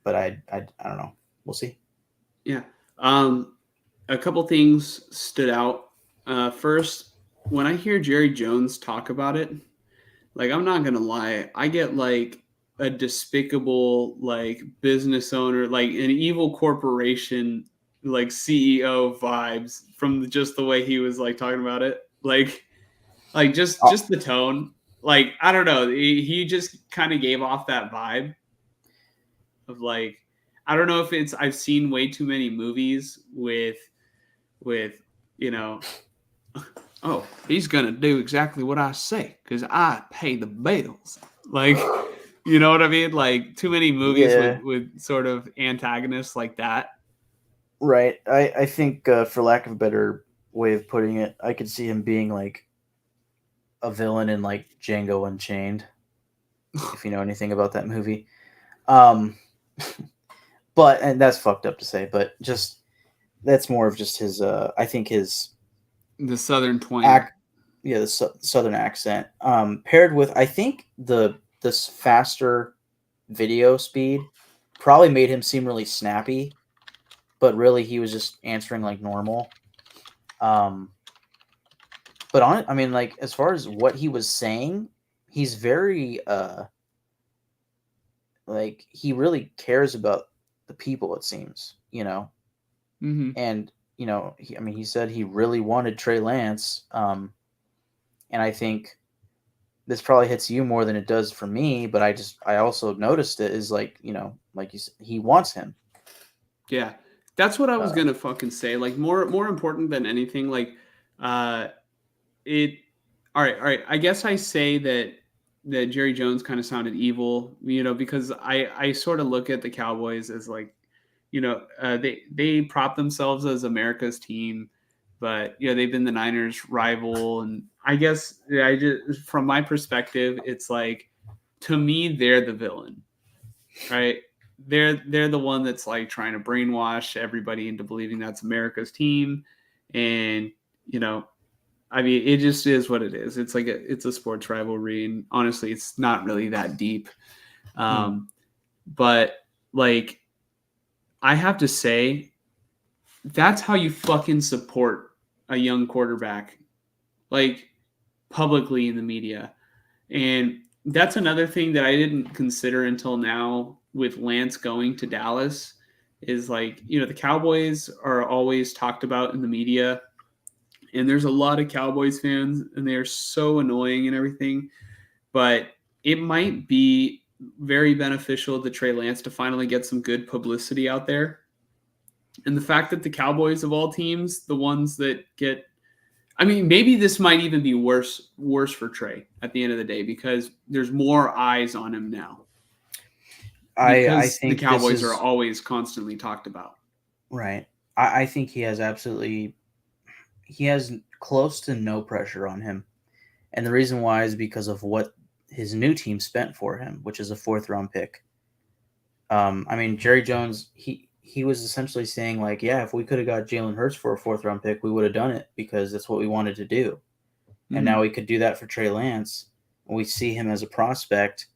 But I don't know. We'll see. Yeah. A couple things stood out. First, when I hear Jerry Jones talk about it, like, I'm not gonna lie, I get like a despicable like business owner, like an evil corporation, like CEO vibes from just the way he was like talking about it. Like just the tone. Like, I don't know, he just kind of gave off that vibe of like, I don't know if it's, I've seen way too many movies with oh, he's gonna do exactly what I say because I pay the bills. Like, you know what I mean? Like, too many movies with sort of antagonists like that. Right. I think, for lack of a better way of putting it, I could see him being like a villain in like Django Unchained, if you know anything about that movie. But, and that's fucked up to say, but just that's more of just his. I think the Southern twang. The Southern accent, paired with, I think this faster video speed probably made him seem really snappy. but really he was just answering like normal. But I mean, like as far as what he was saying, he's very like he really cares about the people. It seems, Mm-hmm. and he said he really wanted Trey Lance, and I think this probably hits you more than it does for me. But I also noticed it is like like you said, he wants him. Yeah, that's what I was gonna fucking say. Like more important than anything, like it. All right. I guess I say that Jerry Jones kind of sounded evil, because I sort of look at the Cowboys as like, they prop themselves as America's team, but they've been the Niners' rival, and I guess I just from my perspective, it's like to me they're the villain, right? They're the one that's like trying to brainwash everybody into believing that's America's team, and I mean, it just is what it is. It's like it's a sports rivalry, and honestly, it's not really that deep. But like, I have to say, that's how you fucking support a young quarterback, like publicly in the media. And that's another thing that I didn't consider until now with Lance going to Dallas is like, the Cowboys are always talked about in the media. And there's a lot of Cowboys fans, and they are so annoying and everything. But it might be very beneficial to Trey Lance to finally get some good publicity out there. And the fact that the Cowboys of all teams, the ones that get, I mean, maybe this might even be worse for Trey at the end of the day because there's more eyes on him now. I think the Cowboys are always constantly talked about. Right. I think he has close to no pressure on him. And the reason why is because of what his new team spent for him, which is a 4th-round pick. I mean, Jerry Jones, he was essentially saying like, yeah, if we could have got Jalen Hurts for a 4th-round pick, we would have done it because that's what we wanted to do. Mm-hmm. And now we could do that for Trey Lance. And we see him as a prospect,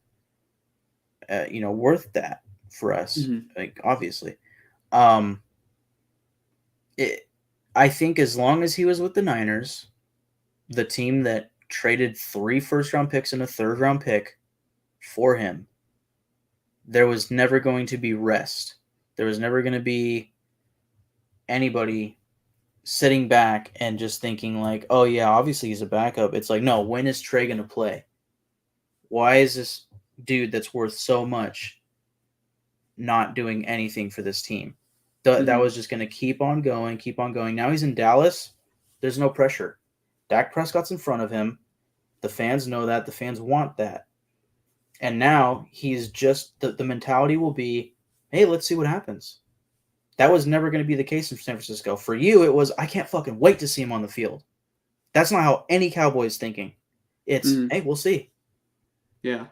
worth that for us, like obviously. I think as long as he was with the Niners, the team that traded 3 first-round picks and a 3rd-round pick for him, there was never going to be rest. There was never going to be anybody sitting back and just thinking like, oh yeah, obviously he's a backup. It's like, no, when is Trey going to play? Why is this dude that's worth so much not doing anything for this team? That was just going to keep on going. Now he's in Dallas. There's no pressure. Dak Prescott's in front of him. The fans know that. The fans want that. And now he's just the mentality will be, hey, let's see what happens. That was never going to be the case in San Francisco. For you, it was, I can't fucking wait to see him on the field. That's not how any Cowboy is thinking. It's, hey, we'll see. Yeah.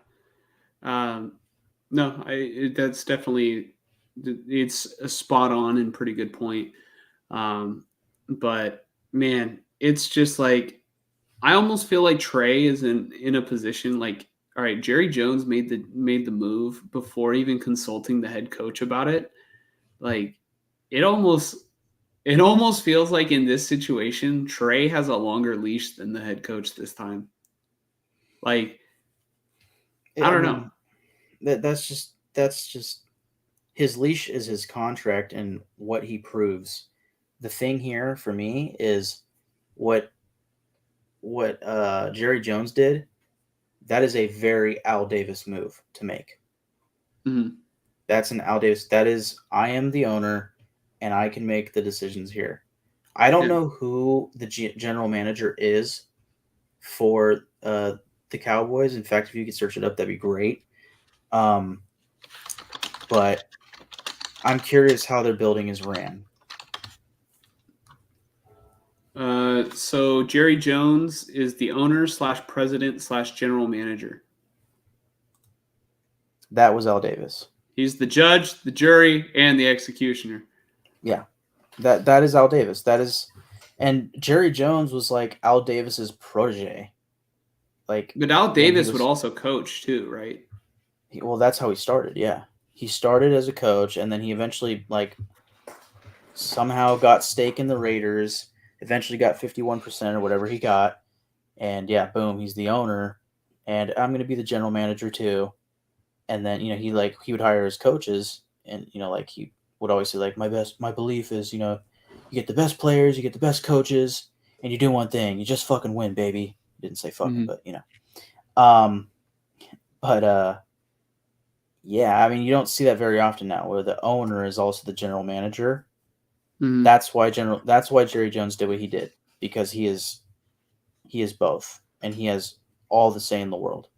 No, that's definitely, it's a spot on and pretty good point. But man, it's just like, I almost feel like Trey is in a position like, all right, Jerry Jones made the move before even consulting the head coach about it. Like it almost feels like in this situation, Trey has a longer leash than the head coach this time. Like, I don't know. That's just his leash is his contract and what he proves. The thing here for me is what Jerry Jones did. That is a very Al Davis move to make. Mm-hmm. That's an Al Davis. That is, I am the owner, and I can make the decisions here. I don't know who the general manager is for the Cowboys. In fact, if you could search it up, that'd be great. But I'm curious how their building is ran. So Jerry Jones is the owner / president / general manager. That was Al Davis. He's the judge, the jury, and the executioner. Yeah, that is Al Davis. That is, and Jerry Jones was like Al Davis's protege. Like, but Al Davis would also coach too, right? Well, that's how he started. Yeah, he started as a coach, and then he eventually somehow got stake in the Raiders, eventually got 51% or whatever he got, and yeah, boom, he's the owner, and I'm going to be the general manager too. And then, he would hire his coaches, and he would always say like, my belief is, you get the best players, you get the best coaches, and you do one thing, you just fucking win, baby. He didn't say fucking, but but yeah, I mean, you don't see that very often now, where the owner is also the general manager. Mhm. That's why Jerry Jones did what he did, because he is both, and he has all the say in the world.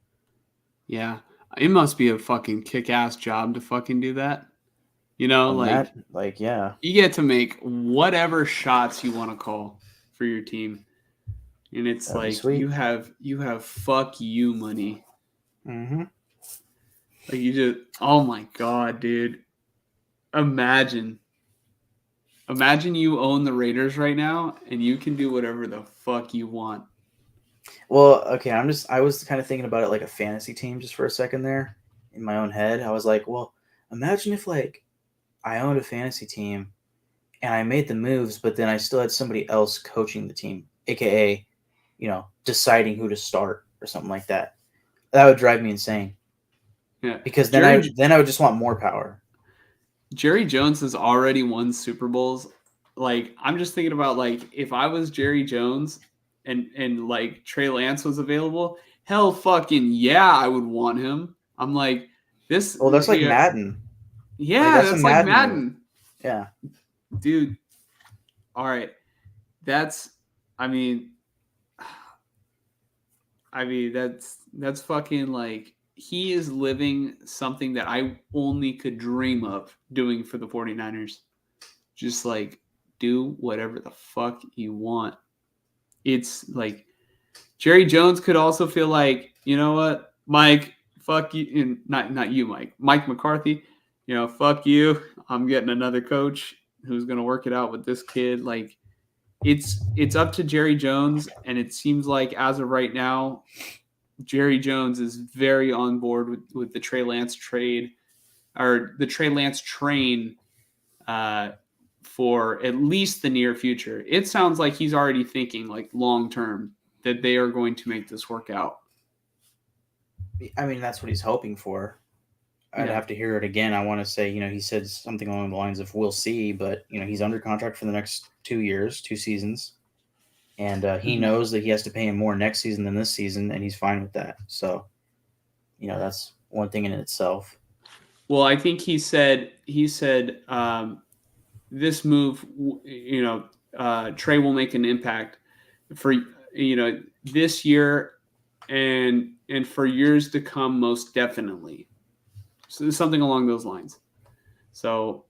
Yeah. It must be a fucking kick-ass job to fucking do that. Yeah. You get to make whatever shots you want to call for your team. And it's That'd be like sweet. you have fuck you money. Mm-hmm. Like you just, oh my God, dude. Imagine you own the Raiders right now and you can do whatever the fuck you want. Well, okay, I was kind of thinking about it like a fantasy team just for a second there in my own head. I was like, well, imagine if like I owned a fantasy team and I made the moves, but then I still had somebody else coaching the team, aka, deciding who to start or something like that. That would drive me insane. Yeah. Because then I would just want more power. Jerry Jones has already won Super Bowls. Like, I'm just thinking about like if I was Jerry Jones and like Trey Lance was available, hell fucking yeah, I would want him. I'm like this. Well, that's like Madden. Yeah, that's a that's like Madden Madden. move. Yeah. Dude. All right. That's that's fucking like he is living something that I only could dream of doing for the 49ers. Just like do whatever the fuck you want. It's like Jerry Jones could also feel like, you know what, Mike, fuck you, and not you, Mike McCarthy, fuck you. I'm getting another coach who's gonna work it out with this kid. Like it's up to Jerry Jones, and it seems like as of right now, Jerry Jones is very on board with the Trey Lance trade or the Trey Lance train for at least the near future. It sounds like he's already thinking like long term that they are going to make this work out. I mean, that's what he's hoping for. I'd have to hear it again. I want to say, he said something along the lines of "we'll see," but he's under contract for the next 2 years, 2 seasons, and he knows that he has to pay him more next season than this season, and he's fine with that. So, that's one thing in itself. Well, I think he said this move, Trey will make an impact for this year and for years to come, most definitely. So something along those lines. So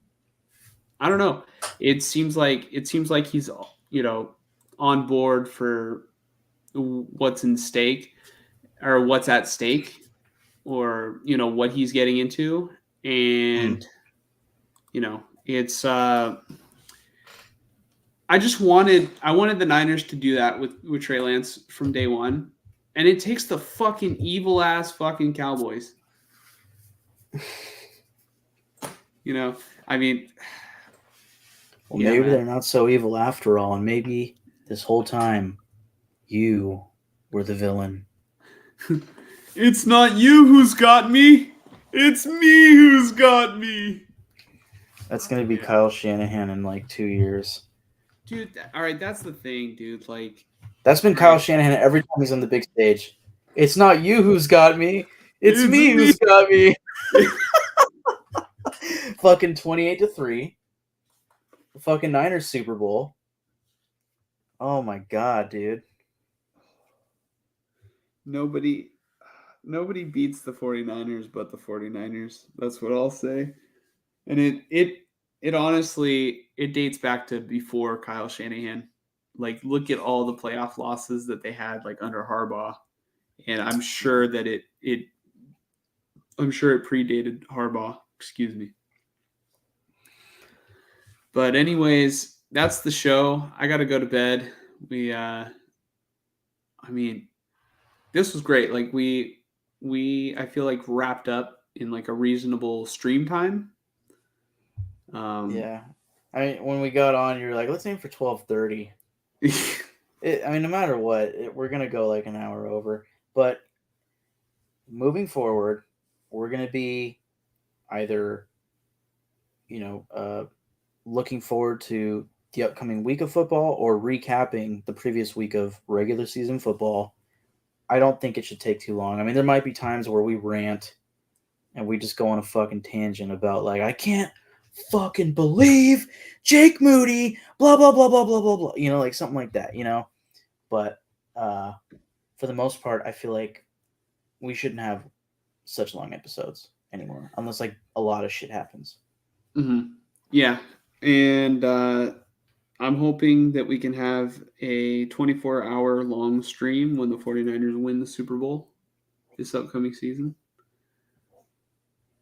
I don't know. It seems like he's on board for what's in stake or what's at stake or what he's getting into, and it's I wanted the Niners to do that with Trey Lance from day one, and it takes the fucking evil ass fucking Cowboys. Well, maybe they're not so evil after all, and maybe this whole time you were the villain. It's not you who's got me. It's me who's got me. That's going to be Kyle Shanahan in like 2 years. Dude, all right, that's the thing, dude. Like, that's been Kyle Shanahan every time he's on the big stage. It's not you who's got me. It's me who's got me. Fucking 28-3. Fucking Niners Super Bowl. Oh my God, dude. Nobody beats the 49ers but the 49ers. That's what I'll say. And it honestly, it dates back to before Kyle Shanahan. Like, look at all the playoff losses that they had like under Harbaugh. And I'm sure that it predated Harbaugh, excuse me. But anyways, that's the show. I got to go to bed. This was great. Like we I feel like wrapped up in like a reasonable stream time. Yeah. I mean, when we got on, you were like, let's aim for 12:30. I mean, no matter what, we're going to go like an hour over. But moving forward, we're going to be either, looking forward to the upcoming week of football or recapping the previous week of regular season football. I don't think it should take too long. I mean, there might be times where we rant and we just go on a fucking tangent about, like, I can't fucking believe Jake Moody, blah, blah, blah, blah, blah, blah, blah. Like something like that, But for the most part, I feel like we shouldn't have such long episodes anymore, unless like a lot of shit happens. Mm-hmm. Yeah. And I'm hoping that we can have a 24-hour long stream when the 49ers win the Super Bowl this upcoming season.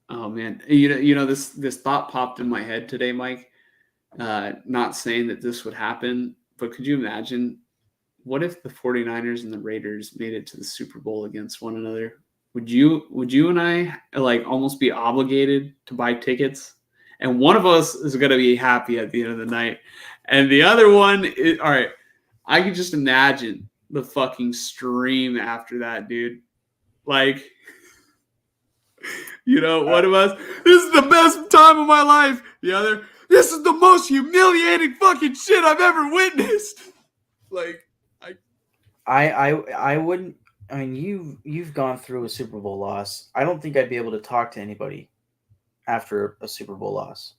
Oh man, this thought popped in my head today, Mike. Not saying that this would happen, but could you imagine what if the 49ers and the Raiders made it to the Super Bowl against one another? Would you and I like almost be obligated to buy tickets? And one of us is going to be happy at the end of the night. And the other one is, all right, I can just imagine the fucking stream after that, dude. Like, one of us, this is the best time of my life. The other, this is the most humiliating fucking shit I've ever witnessed. Like, I wouldn't. I mean, you've gone through a Super Bowl loss. I don't think I'd be able to talk to anybody after a Super Bowl loss.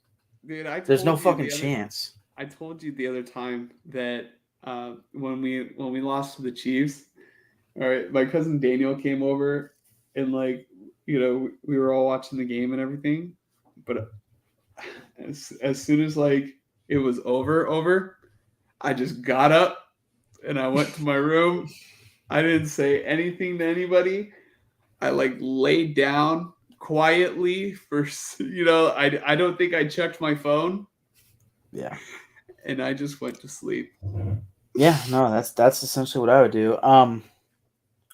Dude, there's no fucking chance. I told you the other time that when we lost to the Chiefs, all right, my cousin Daniel came over and like we were all watching the game and everything, but as soon as like it was over, I just got up and I went to my room. I didn't say anything to anybody. I like laid down quietly for I don't think I checked my phone. Yeah. And I just went to sleep. Yeah, no, that's essentially what I would do.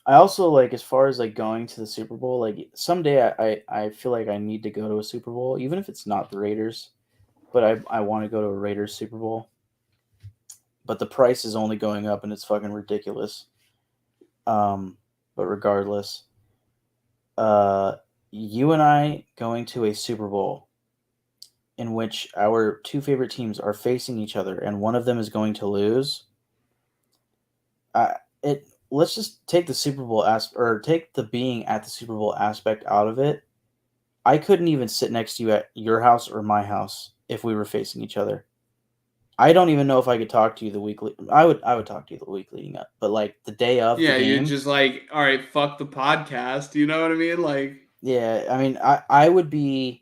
I also like, as far as like going to the Super Bowl, like someday I feel like I need to go to a Super Bowl, even if it's not the Raiders, but I want to go to a Raiders Super Bowl. But the price is only going up and it's fucking ridiculous. But regardless, you and I going to a Super Bowl in which our two favorite teams are facing each other and one of them is going to lose. Let's just take the Super Bowl or take the being at the Super Bowl aspect out of it. I couldn't even sit next to you at your house or my house if we were facing each other. I don't even know if I could talk to you the week. I would talk to you the week leading up, but like the day of the game, you're just like, all right, fuck the podcast. You know what I mean? Like, yeah, I mean, I would be.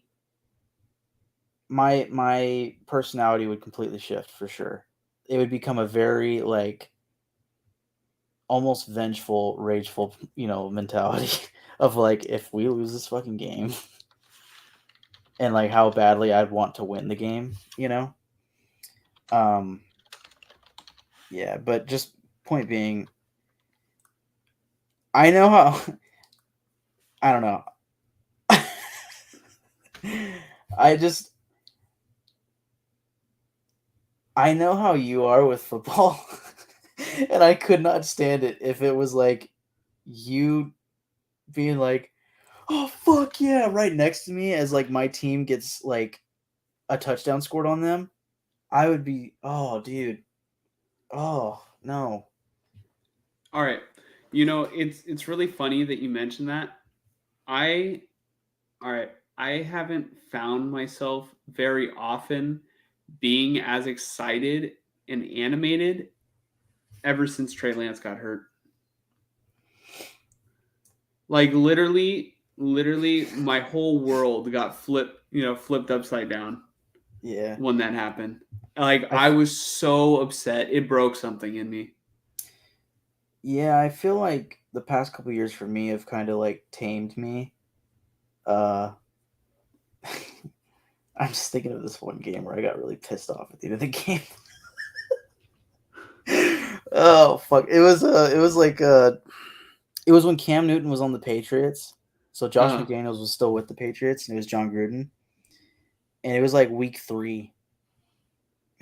My personality would completely shift for sure. It would become a very like almost vengeful, rageful, mentality of like, if we lose this fucking game, and like how badly I'd want to win the game, Yeah, but just point being, I know how. I don't know. I know how you are with football, and I could not stand it if it was like you being like, "Oh fuck yeah!" right next to me as like my team gets like a touchdown scored on them. I would be, oh dude, oh no. All right, it's really funny that you mentioned that. I haven't found myself very often being as excited and animated ever since Trey Lance got hurt. Like literally my whole world got flipped upside down. Yeah. When that happened. Like I was so upset. It broke something in me. Yeah, I feel like the past couple years for me have kind of like tamed me. I'm just thinking of this one game where I got really pissed off at the end of the game. Oh fuck! It was when Cam Newton was on the Patriots. So Josh McDaniels was still with the Patriots, and it was John Gruden. And it was like week 3.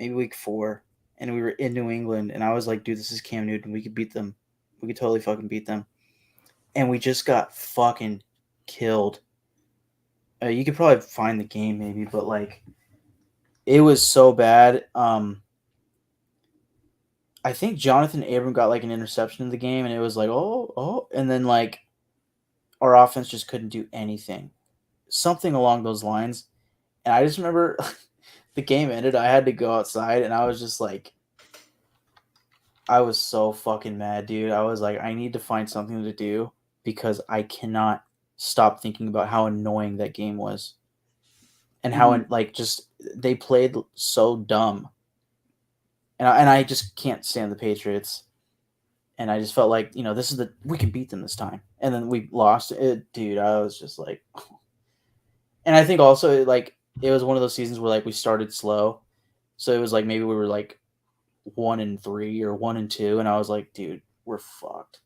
maybe week 4, and we were in New England, and I was like, dude, this is Cam Newton. We could beat them. We could totally fucking beat them. And we just got fucking killed. You could probably find the game maybe, but like it was so bad. I think Jonathan Abram got like an interception in the game, and it was like, oh, and then like our offense just couldn't do anything. Something along those lines. And I just remember the game ended. I had to go outside, and I was just like, I was so fucking mad, dude. I was like, I need to find something to do because I cannot stop thinking about how annoying that game was. And how like just they played so dumb. And I just can't stand the Patriots. And I just felt like, this is we can beat them this time. And then we lost it, dude. I was just like, and I think also like it was one of those seasons where like we started slow. So it was like maybe we were like 1-3 or 1-2, and I was like, dude, we're fucked.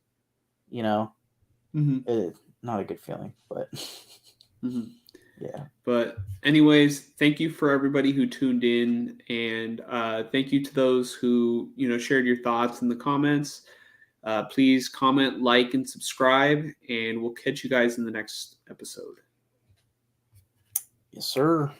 Not a good feeling, but yeah. But anyways, thank you for everybody who tuned in, and thank you to those who shared your thoughts in the comments. Please comment, like, and subscribe, and we'll catch you guys in the next episode. Yes, sir.